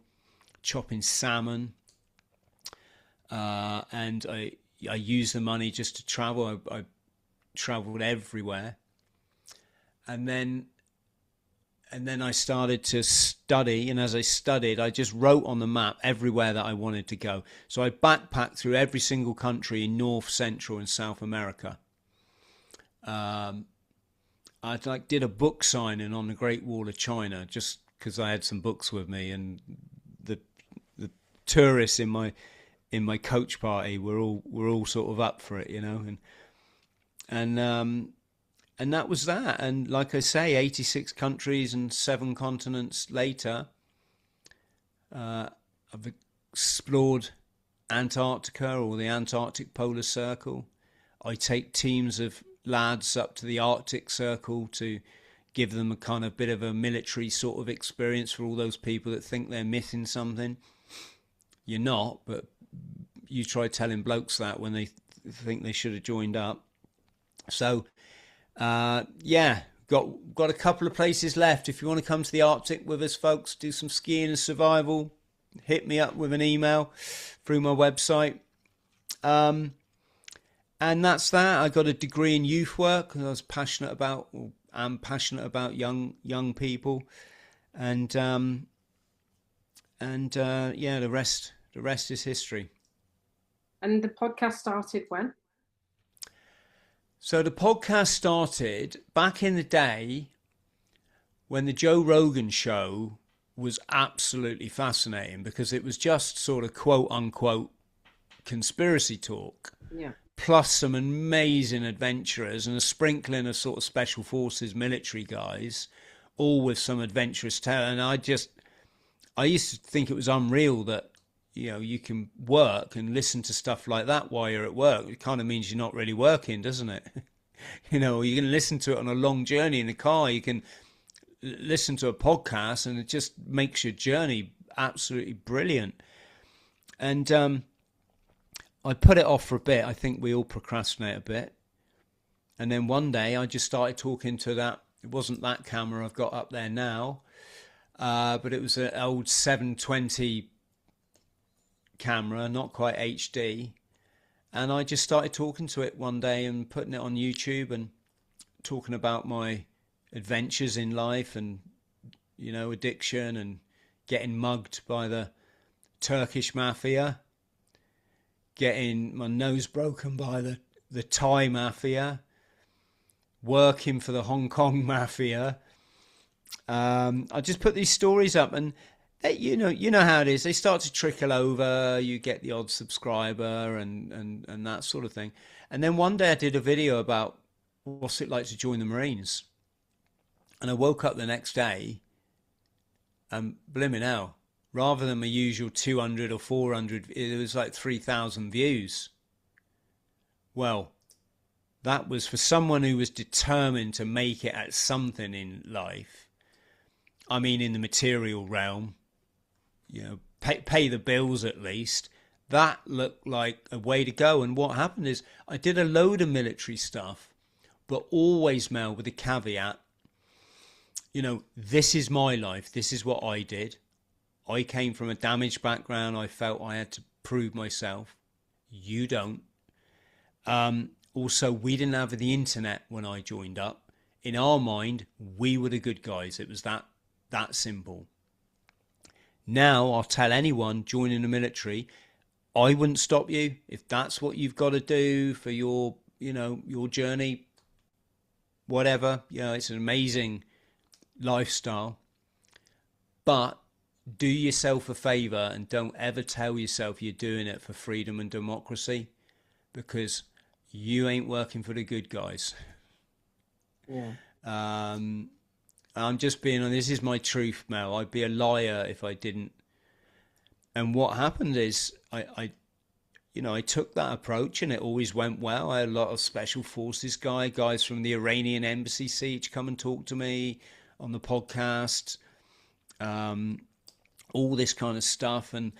[SPEAKER 1] chopping salmon. And I used the money just to travel. I traveled everywhere. And then I started to study, and as I studied, I just wrote on the map everywhere that I wanted to go. So I backpacked through every single country in North, Central, and South America. I did a book signing on the Great Wall of China just because I had some books with me, and the tourists in my coach party were all sort of up for it, you know, and that was that. And like I say, 86 countries and 7 continents later, I've explored Antarctica, or the Antarctic Polar Circle. I take teams of lads up to the Arctic Circle to give them a kind of bit of a military sort of experience for all those people that think they're missing something. You're not, but you try telling blokes that when they think they should have joined up. So, yeah, got a couple of places left. If you want to come to the Arctic with us, folks, do some skiing and survival, hit me up with an email through my website. And that's that. I got a degree in youth work because I was passionate about, or am passionate about young people, and yeah, the rest is history.
[SPEAKER 2] And the podcast started when?
[SPEAKER 1] So the podcast started back in the day when the Joe Rogan show was absolutely fascinating, because it was just sort of quote unquote conspiracy talk.
[SPEAKER 2] Yeah.
[SPEAKER 1] Plus some amazing adventurers and a sprinkling of sort of special forces military guys, all with some adventurous tale. And I used to think it was unreal that, you know, you can work and listen to stuff like that while you're at work. It kind of means you're not really working, doesn't it? You know, you can listen to it on a long journey in the car. You can listen to a podcast, and it just makes your journey absolutely brilliant. And I put it off for a bit. I think we all procrastinate a bit. And then one day I just started talking to that. It wasn't that camera I've got up there now, but it was an old 720 camera, not quite HD. And I just started talking to it one day and putting it on YouTube and talking about my adventures in life and, you know, addiction and getting mugged by the Turkish mafia, getting my nose broken by the Thai mafia, working for the Hong Kong mafia. I just put these stories up, and they, you know how it is. They start to trickle over. You get the odd subscriber and that sort of thing. And then one day I did a video about what's it like to join the Marines. And I woke up the next day and blimmin' hell, rather than my usual 200 or 400, it was like 3,000 views. Well, that was for someone who was determined to make it at something in life. I mean, in the material realm, you know, pay the bills at least. That looked like a way to go. And what happened is I did a load of military stuff, but always, Mel, with a caveat. You know, this is my life. This is what I did. I came from a damaged background. I felt I had to prove myself. You don't. Also, we didn't have the internet when I joined up. In our mind, we were the good guys. It was that simple. Now, I'll tell anyone joining the military, I wouldn't stop you. If that's what you've got to do for your, you know, your journey, whatever, you know, it's an amazing lifestyle. But do yourself a favor and don't ever tell yourself you're doing it for freedom and democracy, because you ain't working for the good guys.
[SPEAKER 2] Yeah.
[SPEAKER 1] I'm just being on. This is my truth, Mel. I'd be a liar if I didn't. And what happened is, I took that approach, and it always went well. I had a lot of special forces guys from the Iranian embassy siege come and talk to me on the podcast. All this kind of stuff, and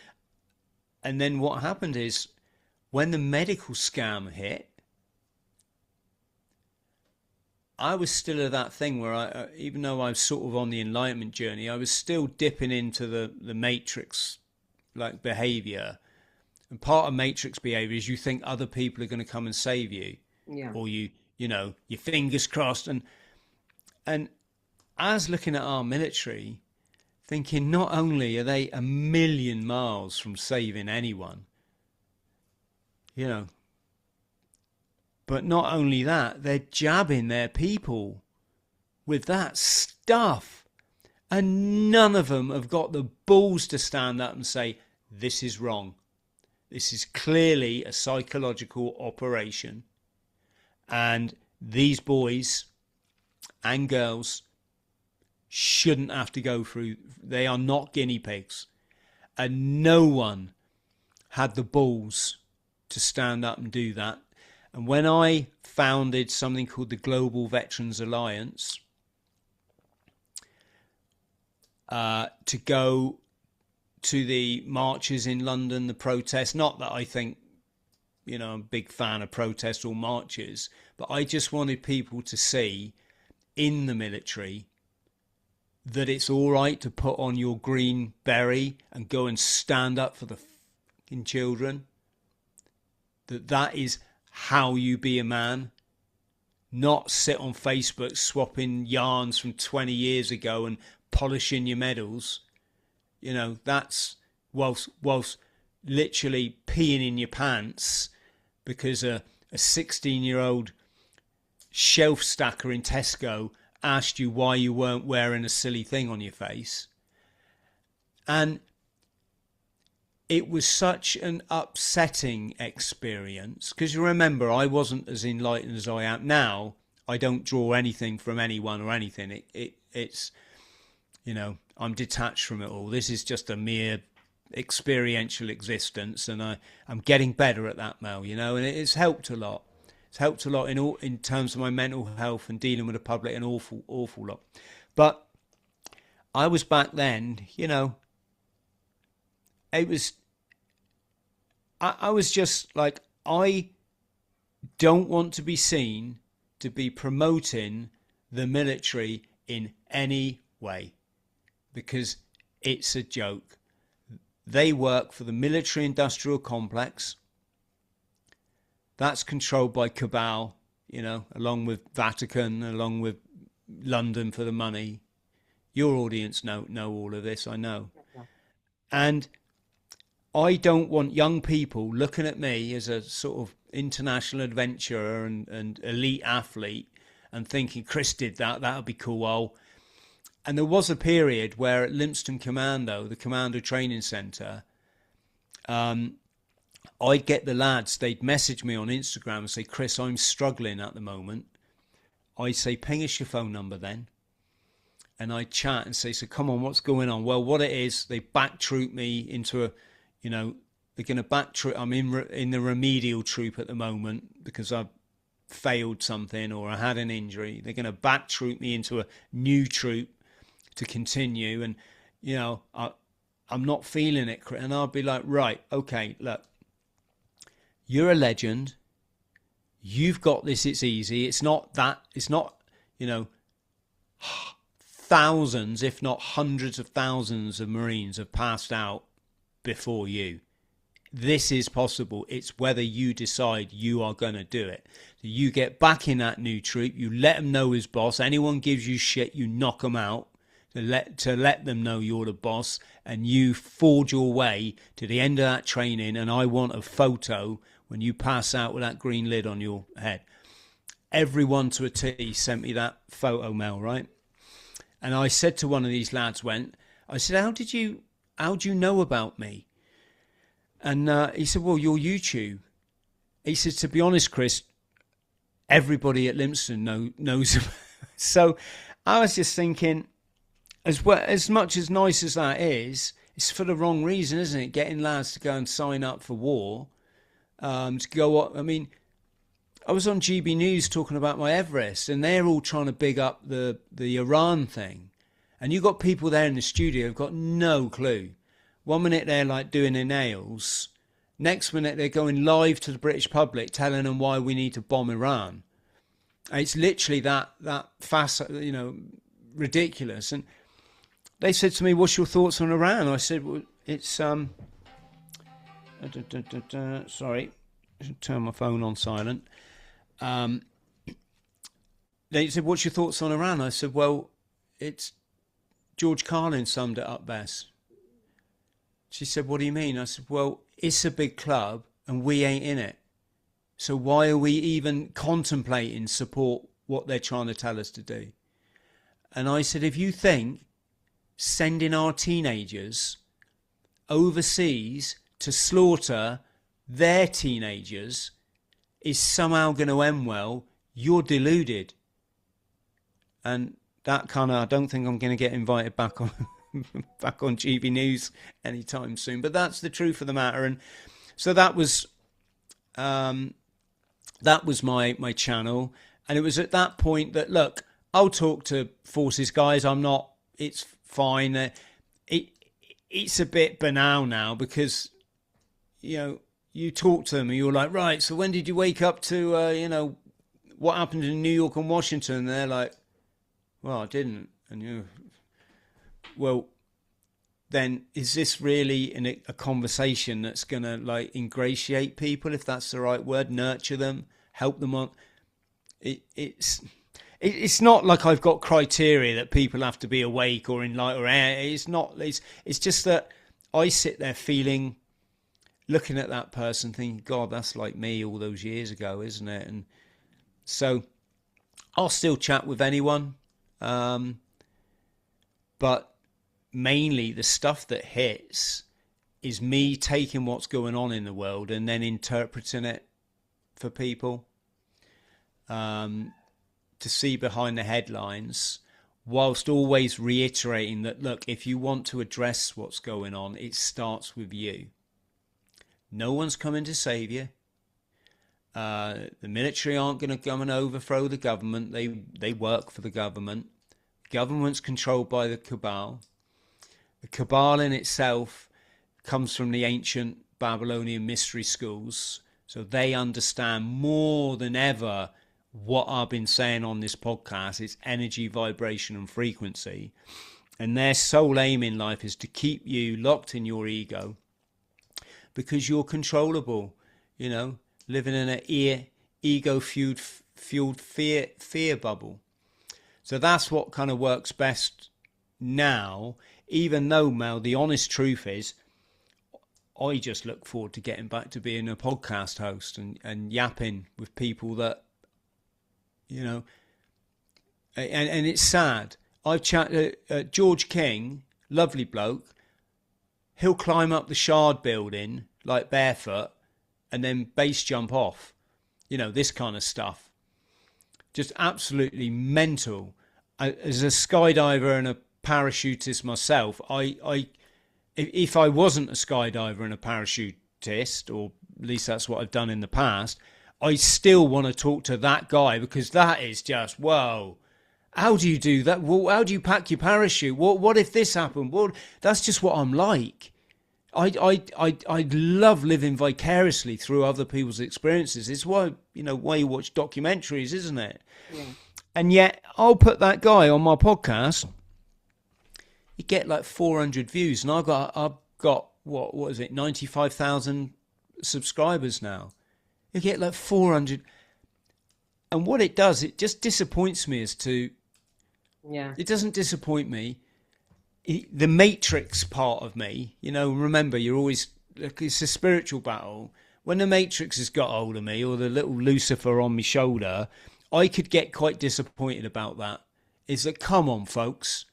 [SPEAKER 1] then what happened is, when the medical scam hit, I was still at that thing where even though I was sort of on the enlightenment journey, I was still dipping into the matrix like behavior. And part of matrix behavior is you think other people are going to come and save you,
[SPEAKER 2] Yeah.
[SPEAKER 1] or your fingers crossed. And I was looking at our military, thinking not only are they a million miles from saving anyone, but not only that, they're jabbing their people with that stuff. And none of them have got the balls to stand up and say, this is wrong. This is clearly a psychological operation. And these boys and girls shouldn't have to go through. They are not guinea pigs. And no one had the balls to stand up and do that. And when I founded something called the Global Veterans Alliance, to go to the marches in London, the protests, not that I think, I'm a big fan of protests or marches, but I just wanted people to see in the military that it's all right to put on your green beret and go and stand up for the fucking children. That is how you be a man, not sit on Facebook swapping yarns from 20 years ago and polishing your medals. That's whilst literally peeing in your pants because a 16-year-old shelf stacker in Tesco asked you why you weren't wearing a silly thing on your face. And it was such an upsetting experience, because you remember, I wasn't as enlightened as I am now. I don't draw anything from anyone or anything. It's I'm detached from it all. This is just a mere experiential existence, and I'm getting better at that, Mel. And it's helped a lot. It's helped a lot in terms of my mental health and dealing with the public, an awful lot. But I was back then, it was, I was just like, I don't want to be seen to be promoting the military in any way, because it's a joke. They work for the military industrial complex. That's controlled by cabal, along with Vatican, along with London for the money. Your audience know all of this, I know. And I don't want young people looking at me as a sort of international adventurer and elite athlete and thinking, Chris did that would be cool. And there was a period where at Lympstone Commando, the Commando Training Centre, I'd get the lads, they'd message me on Instagram and say, Chris, I'm struggling at the moment. I'd say, ping us your phone number then. And I'd chat and say, so come on, what's going on? Well, what it is, they back troop me into a, they're going to back troop. I'm in the remedial troop at the moment because I've failed something or I had an injury. They're going to back troop me into a new troop to continue. And, I'm not feeling it. And I'll be like, right, okay, look, you're a legend. You've got this. It's easy. It's not, thousands, if not hundreds of thousands of Marines have passed out before you. This is possible. It's whether you decide you are going to do it. So you get back in that new troop. You let them know his boss. Anyone gives you shit, you knock them out to let them know you're the boss, and you forge your way to the end of that training. And I want a photo when you pass out with that green lid on your head. Everyone to a T sent me that photo, Mel, right? And I said to one of these lads, I said, how do you know about me? And he said, well, your YouTube. He said, to be honest, Chris, everybody at Lympstone knows. So I was just thinking, as much as nice as that is, it's for the wrong reason, isn't it? Getting lads to go and sign up for war, to go up. I mean, I was on GB News talking about my Everest, and they're all trying to big up the Iran thing. And you've got people there in the studio who've got no clue. 1 minute they're like doing their nails. Next minute they're going live to the British public telling them why we need to bomb Iran. And it's literally that fast, ridiculous. And they said to me, "What's your thoughts on Iran?" I said, "Well, it's sorry, I should turn my phone on silent." They said, "What's your thoughts on Iran?" I said, "Well, it's George Carlin summed it up best." She said, "What do you mean?" I said, "Well, it's a big club and we ain't in it. So why are we even contemplating support what they're trying to tell us to do?" And I said, "If you think sending our teenagers overseas to slaughter their teenagers is somehow going to end well, you're deluded." And that kind of, I don't think I'm going to get invited back on back on GB News anytime soon. But that's the truth of the matter. And so that was my channel. And it was at that point that, look, I'll talk to forces guys. It's fine. It's a bit banal now because, you talk to them and you're like, right, so when did you wake up to, what happened in New York and Washington? And they're like, well, I didn't. And well, then is this really a conversation that's going to like ingratiate people, if that's the right word, nurture them, help them on? It's not like I've got criteria that people have to be awake or enlightened. Or it's not. It's just that I sit there looking at that person, thinking, God, that's like me all those years ago, isn't it? And so I'll still chat with anyone, but mainly the stuff that hits is me taking what's going on in the world and then interpreting it for people. To see behind the headlines, whilst always reiterating that, look, if you want to address what's going on, it starts with you. No one's coming to save you. The military aren't going to come and overthrow the government. They work for the government. Government's controlled by the cabal. The cabal in itself comes from the ancient Babylonian mystery schools, so they understand more than ever what I've been saying on this podcast is energy, vibration and frequency. And their sole aim in life is to keep you locked in your ego because you're controllable, living in an ego-fueled fear bubble. So that's what kind of works best now, even though, Mel, the honest truth is I just look forward to getting back to being a podcast host and yapping with people that, and it's sad. I've chatted George King, lovely bloke. He'll climb up the Shard building like barefoot and then base jump off. This kind of stuff. Just absolutely mental. As a skydiver and a parachutist myself, if I wasn't a skydiver and a parachutist, or at least that's what I've done in the past, I still want to talk to that guy because that is just, whoa. How do you do that? Well, how do you pack your parachute? What if this happened? Well, that's just what I'm like. I love living vicariously through other people's experiences. It's why you watch documentaries, isn't it? Yeah. And yet I'll put that guy on my podcast. You get like 400 views, and I've got what is it, 95,000 subscribers now. You get like 400, and what it does, it just disappoints me as to.
[SPEAKER 2] Yeah.
[SPEAKER 1] It doesn't disappoint me. The Matrix part of me, remember, you're always, it's a spiritual battle. When the Matrix has got hold of me, or the little Lucifer on my shoulder, I could get quite disappointed about that. Is that, come on, folks.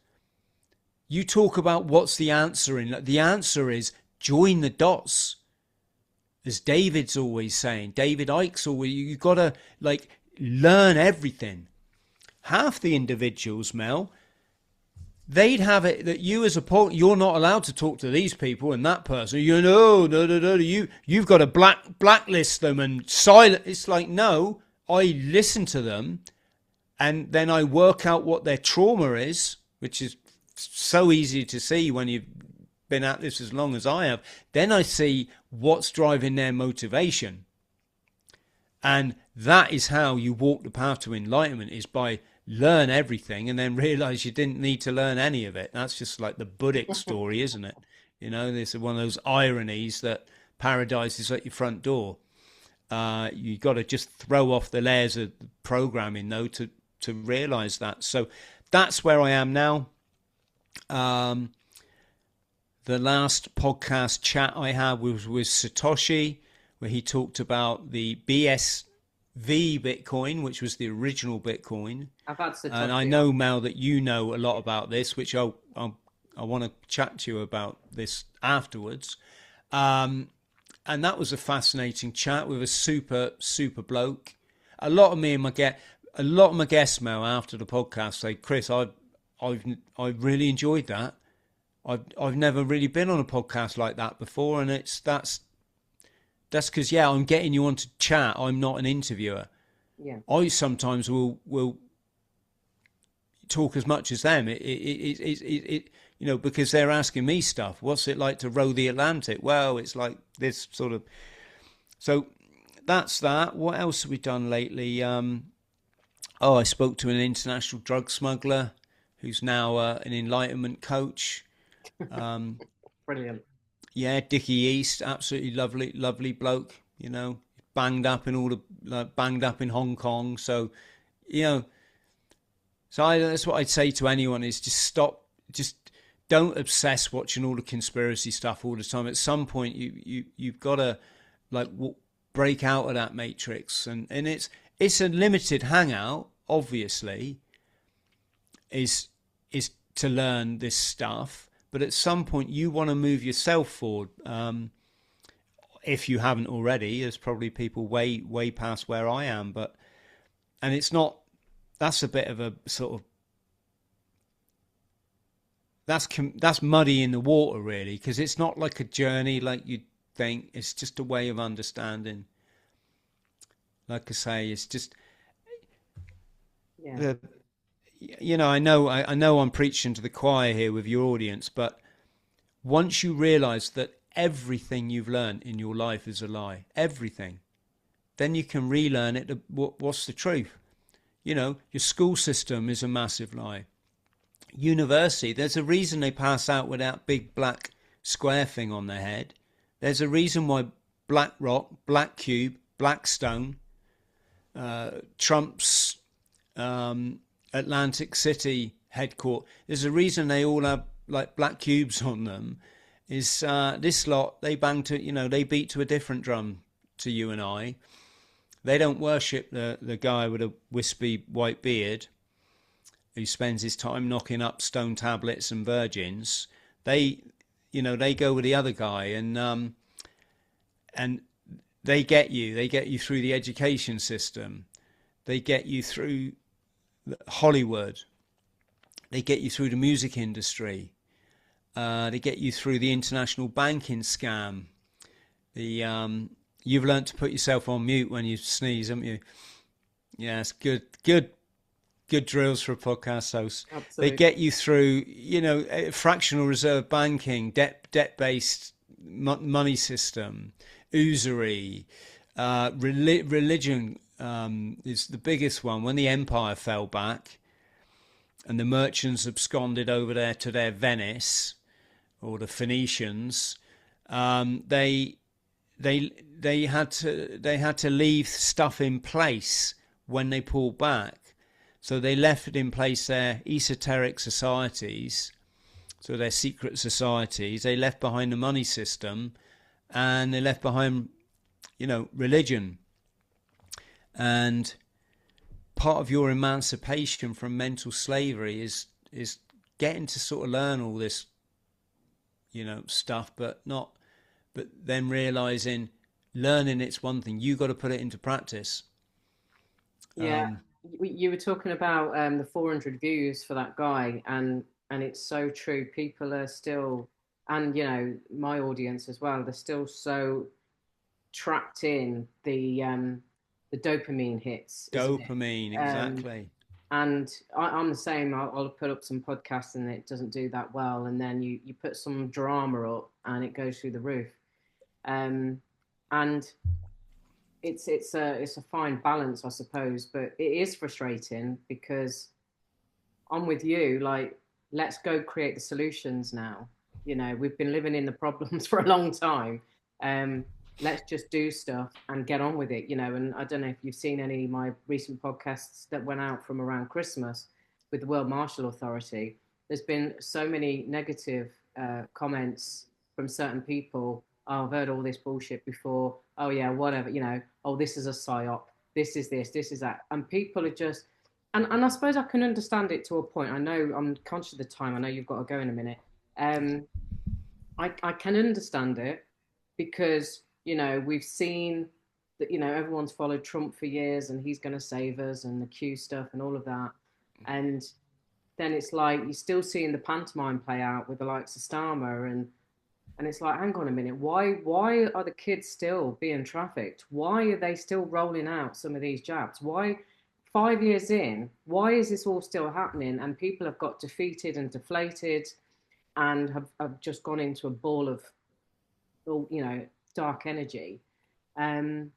[SPEAKER 1] You talk about what's the answer in. The answer is join the dots. As David's always saying, David Icke's always, you got to, learn everything. Half the individuals, Mel, they'd have it that you as a you're not allowed to talk to these people and that person. You know, no, you've got to blacklist them and silent. It's like, no, I listen to them and then I work out what their trauma is, which is so easy to see when you've been at this as long as I have. Then I see what's driving their motivation. And that is how you walk the path to enlightenment, is by learn everything and then realize you didn't need to learn any of it. That's just like the Buddhic story, isn't it? You know, there's one of those ironies that paradise is at your front door. You got to just throw off the layers of programming, though, to realize that. So that's where I am now. The last podcast chat I had was with Satoshi, where he talked about the BSV Bitcoin, which was the original Bitcoin.
[SPEAKER 2] I've had Satoshi.
[SPEAKER 1] And I know, Mel, that you know a lot about this, which I want to chat to you about this afterwards. And that was a fascinating chat with a super bloke. A lot of my guests, Mel, after the podcast say, Chris, I really enjoyed that. I've never really been on a podcast like that before, and that's because I'm getting you on to chat. I'm not an interviewer.
[SPEAKER 2] Yeah.
[SPEAKER 1] I sometimes will talk as much as them. Because they're asking me stuff. What's it like to row the Atlantic? Well, it's like this sort of. So that's that. What else have we done lately? I spoke to an international drug smuggler who's now an Enlightenment coach.
[SPEAKER 2] Brilliant.
[SPEAKER 1] Yeah, Dickie East, absolutely lovely bloke. You know, banged up in Hong Kong. So, that's what I'd say to anyone is just stop, just don't obsess watching all the conspiracy stuff all the time. At some point, you've got to break out of that matrix, and it's a limited hangout. Obviously, is to learn this stuff. But at some point, you want to move yourself forward. If you haven't already, there's probably people way past where I am. And it's not. That's a bit of a sort of. That's muddy in the water, really, because it's not like a journey like you'd think. It's just a way of understanding. Like I say, it's just.
[SPEAKER 2] Yeah.
[SPEAKER 1] I know I'm preaching to the choir here with your audience, but once you realize that everything you've learned in your life is a lie, everything, then you can relearn it. What's the truth? Your school system is a massive lie. University, there's a reason they pass out with that big black square thing on their head. There's a reason why Black Rock, Black Cube, Blackstone, Trump's Atlantic City headquarters. There's a reason they all have like black cubes on them. Is this lot, they they beat to a different drum to you and I. They don't worship the guy with a wispy white beard who spends his time knocking up stone tablets and virgins. They go with the other guy, and they get you through the education system. They get you through Hollywood. They get you through the music industry. They get you through the international banking scam. You've learnt to put yourself on mute when you sneeze, haven't you? Yeah, it's good drills for a podcast host.
[SPEAKER 2] Absolutely.
[SPEAKER 1] They get you through, fractional reserve banking, debt-based money system, usury, religion. Is the biggest one. When the empire fell back and the merchants absconded over there to their Venice, or the Phoenicians, they had to leave stuff in place when they pulled back. So they left in place their esoteric societies, so their secret societies. They left behind the money system, and they left behind, religion. And part of your emancipation from mental slavery is getting to sort of learn all this, stuff, but then realizing learning it's one thing. You got to put it into practice.
[SPEAKER 2] Yeah, you were talking about the 400 views for that guy, and it's so true. People are still, and my audience as well. They're still so trapped in the dopamine hits, isn't
[SPEAKER 1] Dopamine,
[SPEAKER 2] it?
[SPEAKER 1] exactly.
[SPEAKER 2] And I'm the same. I'll put up some podcasts and it doesn't do that well, and then you put some drama up and it goes through the roof. Um, and it's a fine balance, I suppose, but it is frustrating because I'm with you. Like, let's go create the solutions now. We've been living in the problems for a long time. Um, let's just do stuff and get on with it. And I don't know if you've seen any of my recent podcasts that went out from around Christmas with the World Marshal Authority. There's been so many negative comments from certain people. Oh, I've heard all this bullshit before. Oh yeah, whatever. Oh, this is a psyop. This is this is that. And people are just, and I suppose I can understand it to a point. I know I'm conscious of the time. I know you've got to go in a minute. Um, I can understand it because we've seen that everyone's followed Trump for years and he's going to save us and the Q stuff and all of that, and then it's like you're still seeing the pantomime play out with the likes of Starmer, and it's like, hang on a minute, why are the kids still being trafficked? Why are they still rolling out some of these jabs? Why 5 years in, why is this all still happening? And people have got defeated and deflated and have just gone into a ball of dark energy. Um,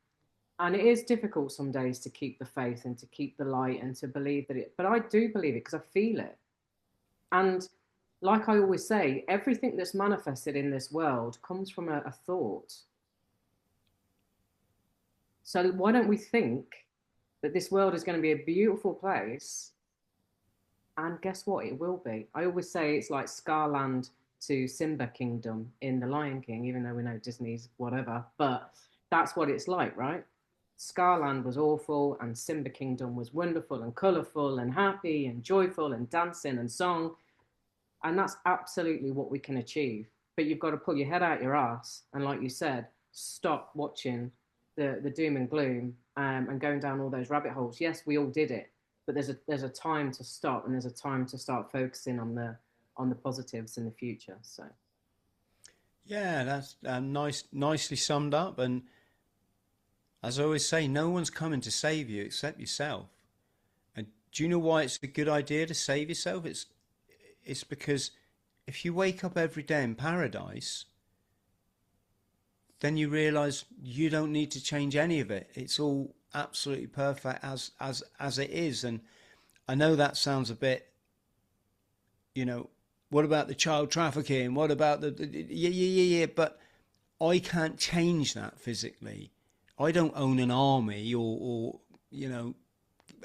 [SPEAKER 2] and it is difficult some days to keep the faith and to keep the light and to believe that but I do believe it because I feel it. And like I always say, everything that's manifested in this world comes from a thought. So why don't we think that this world is going to be a beautiful place? And guess what? It will be. I always say it's like Scarland to Simba Kingdom in The Lion King, even though we know Disney's whatever. But that's what it's like, right? Scarland was awful, and Simba Kingdom was wonderful and colourful and happy and joyful and dancing and song. And that's absolutely what we can achieve. But you've got to pull your head out your ass and, like you said, stop watching the doom and gloom and going down all those rabbit holes. Yes, we all did it, but there's a time to stop and there's a time to start focusing on the positives in the future. So
[SPEAKER 1] Yeah, that's nicely summed up. And as I always say, no one's coming to save you except yourself. And do you know why it's a good idea to save yourself? It's because if you wake up every day in paradise, then you realize you don't need to change any of it. It's all absolutely perfect as it is. And I know that sounds a bit, what about the child trafficking? What about yeah, but I can't change that physically. I don't own an army or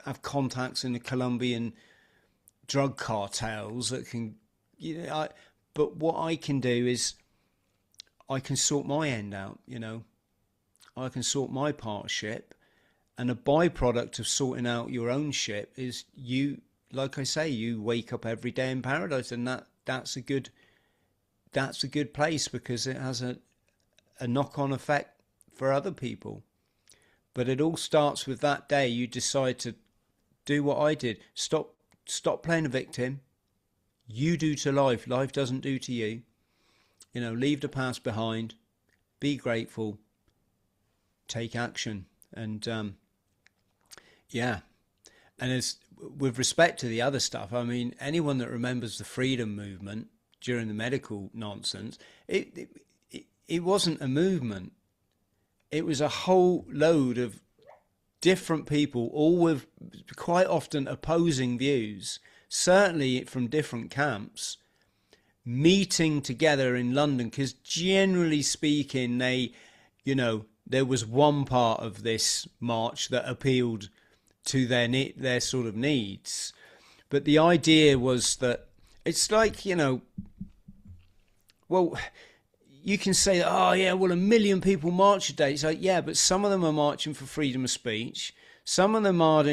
[SPEAKER 1] have contacts in the Colombian drug cartels that can, but what I can do is I can sort my end out, I can sort my part ship. And a byproduct of sorting out your own ship is you, like I say, you wake up every day in paradise, and that's a good place because it has a knock-on effect for other people. But it all starts with that day you decide to do what I did. Stop playing a victim. You do to life. Life doesn't do to you. Leave the past behind. Be grateful. Take action. And yeah. And as with respect to the other stuff, I mean, anyone that remembers the freedom movement during the medical nonsense, it wasn't a movement. It was a whole load of different people, all with quite often opposing views, certainly from different camps, meeting together in London, because generally speaking, there was one part of this march that appealed to their sort of needs. But the idea was that it's like, well, you can say, oh yeah, well, 1 million people march a day. It's like, yeah, but some of them are marching for freedom of speech. Some of them are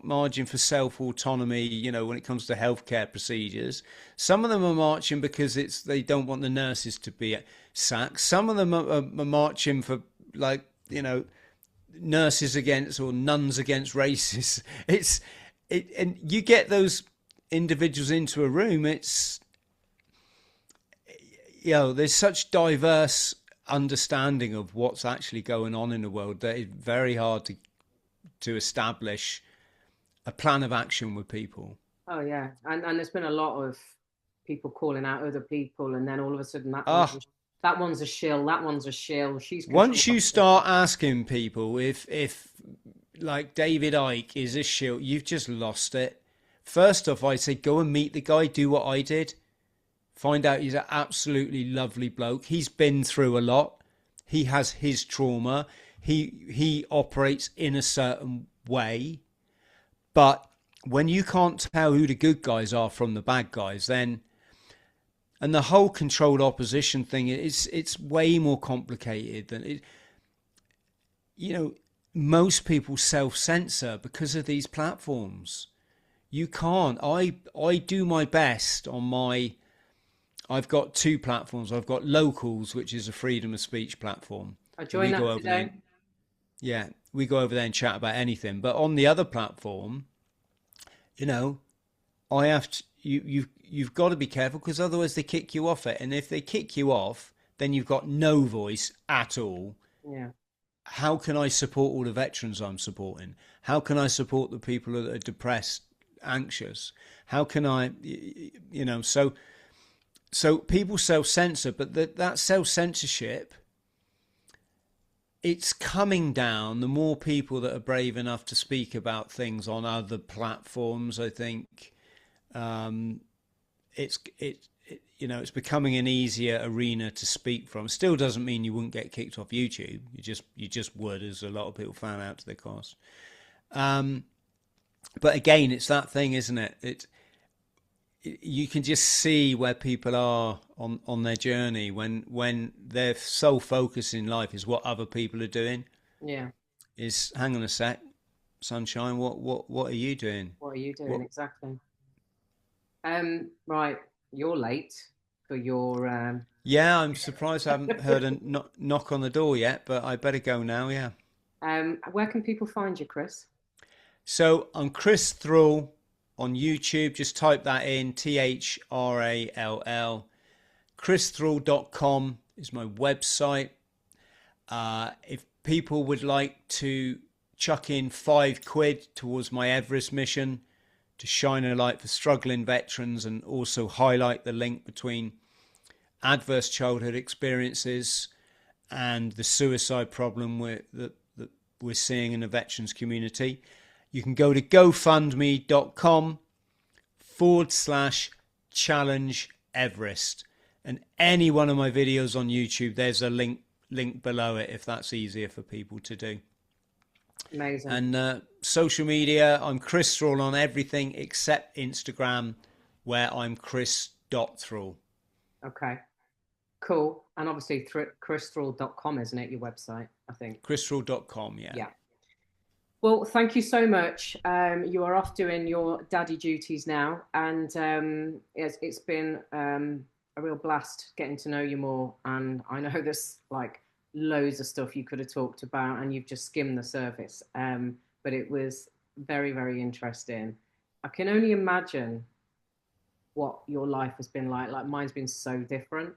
[SPEAKER 1] marching for self-autonomy, when it comes to healthcare procedures. Some of them are marching because they don't want the nurses to be sacked. Some of them are marching for, nurses against or nuns against racists. And you get those individuals into a room. It's, there's such diverse understanding of what's actually going on in the world that it's very hard to establish a plan of action with people.
[SPEAKER 2] Oh yeah, and there's been a lot of people calling out other people, and then all of a sudden
[SPEAKER 1] Ah,
[SPEAKER 2] that one's a shill, that one's a shill. She's
[SPEAKER 1] once
[SPEAKER 2] controlled
[SPEAKER 1] you
[SPEAKER 2] by
[SPEAKER 1] start asking people if like David Icke is a shill, you've just lost it. First off, I say go and meet the guy, do what I did. Find out he's an absolutely lovely bloke. He's been through a lot. He has his trauma. He operates in a certain way. But when you can't tell who the good guys are from the bad guys, then, and the whole controlled opposition thing, it's way more complicated than it. Most people self-censor because of these platforms. You can't. I do my best on my. I've got two platforms. I've got Locals, which is a freedom of speech platform.
[SPEAKER 2] I
[SPEAKER 1] We
[SPEAKER 2] joined
[SPEAKER 1] go
[SPEAKER 2] that
[SPEAKER 1] over
[SPEAKER 2] today.
[SPEAKER 1] there. Yeah, we go over there and chat about anything. But on the other platform, you know, I have to. You've got to be careful because otherwise they kick you off it. And if they kick you off, then you've got no voice at all.
[SPEAKER 2] Yeah.
[SPEAKER 1] How can I support all the veterans I'm supporting? How can I support the people that are depressed, anxious? How can I, so people self-censor, but that self-censorship, it's coming down. The more people that are brave enough to speak about things on other platforms, I think, it's it's becoming an easier arena to speak from. Still doesn't mean you wouldn't get kicked off YouTube. You just would, as a lot of people found out to their cost. But again, it's that thing, isn't it? You can just see where people are on their journey when their sole focus in life is what other people are doing.
[SPEAKER 2] Yeah.
[SPEAKER 1] Is hang on a sec, sunshine. What are you doing?
[SPEAKER 2] What are you doing
[SPEAKER 1] What?
[SPEAKER 2] exactly? Right. You're late for your
[SPEAKER 1] Yeah, I'm surprised I haven't heard a knock on the door yet, but I better go now. Yeah.
[SPEAKER 2] where can people find you, Chris?
[SPEAKER 1] So I'm Chris Thrall on YouTube. Just type that in, Thrall. ChrisThrall.com is my website. If people would like to chuck in £5 towards my Everest mission to shine a light for struggling veterans and also highlight the link between adverse childhood experiences and the suicide problem that we're seeing in the veterans community, you can go to gofundme.com/challenge Everest. And any one of my videos on YouTube, there's a link below it if that's easier for people to do.
[SPEAKER 2] Amazing.
[SPEAKER 1] And social media, I'm Chris Thrall on everything except Instagram, where I'm chris.thrall.
[SPEAKER 2] Okay. Cool. And obviously christhrall.com, isn't it, your website, I think?
[SPEAKER 1] christhrall.com, yeah.
[SPEAKER 2] Yeah. Well, thank you so much. You are off doing your daddy duties now, and it's been a real blast getting to know you more. And I know there's like loads of stuff you could have talked about, and you've just skimmed the surface. But it was very, very interesting. I can only imagine what your life has been like. Like mine's been so different.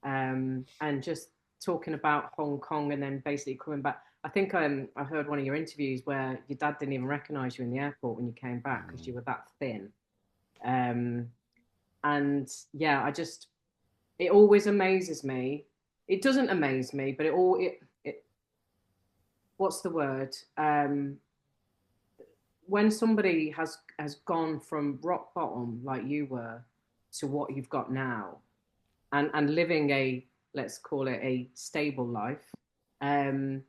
[SPEAKER 2] And just talking about Hong Kong and then basically coming back. I think I heard one of your interviews where your dad didn't even recognize you in the airport when you came back because you were that thin. And yeah, it always amazes me. It doesn't amaze me, but what's the word? When somebody has gone from rock bottom like you were to what you've got now, and living a, let's call it a stable life, and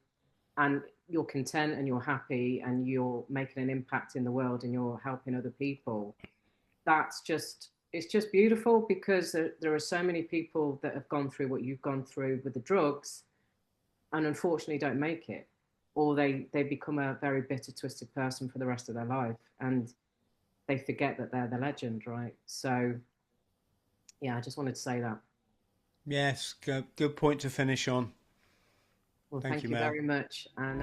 [SPEAKER 2] you're content and you're happy and you're making an impact in the world and you're helping other people, it's just beautiful, because there are so many people that have gone through what you've gone through with the drugs and unfortunately don't make it, or they become a very bitter, twisted person for the rest of their life, and they forget that they're the legend, right? So yeah, I just wanted to say that.
[SPEAKER 1] Yes, good point to finish on.
[SPEAKER 2] Well,
[SPEAKER 1] Thank
[SPEAKER 2] thank
[SPEAKER 1] you,
[SPEAKER 2] you
[SPEAKER 1] Mel.
[SPEAKER 2] very much. And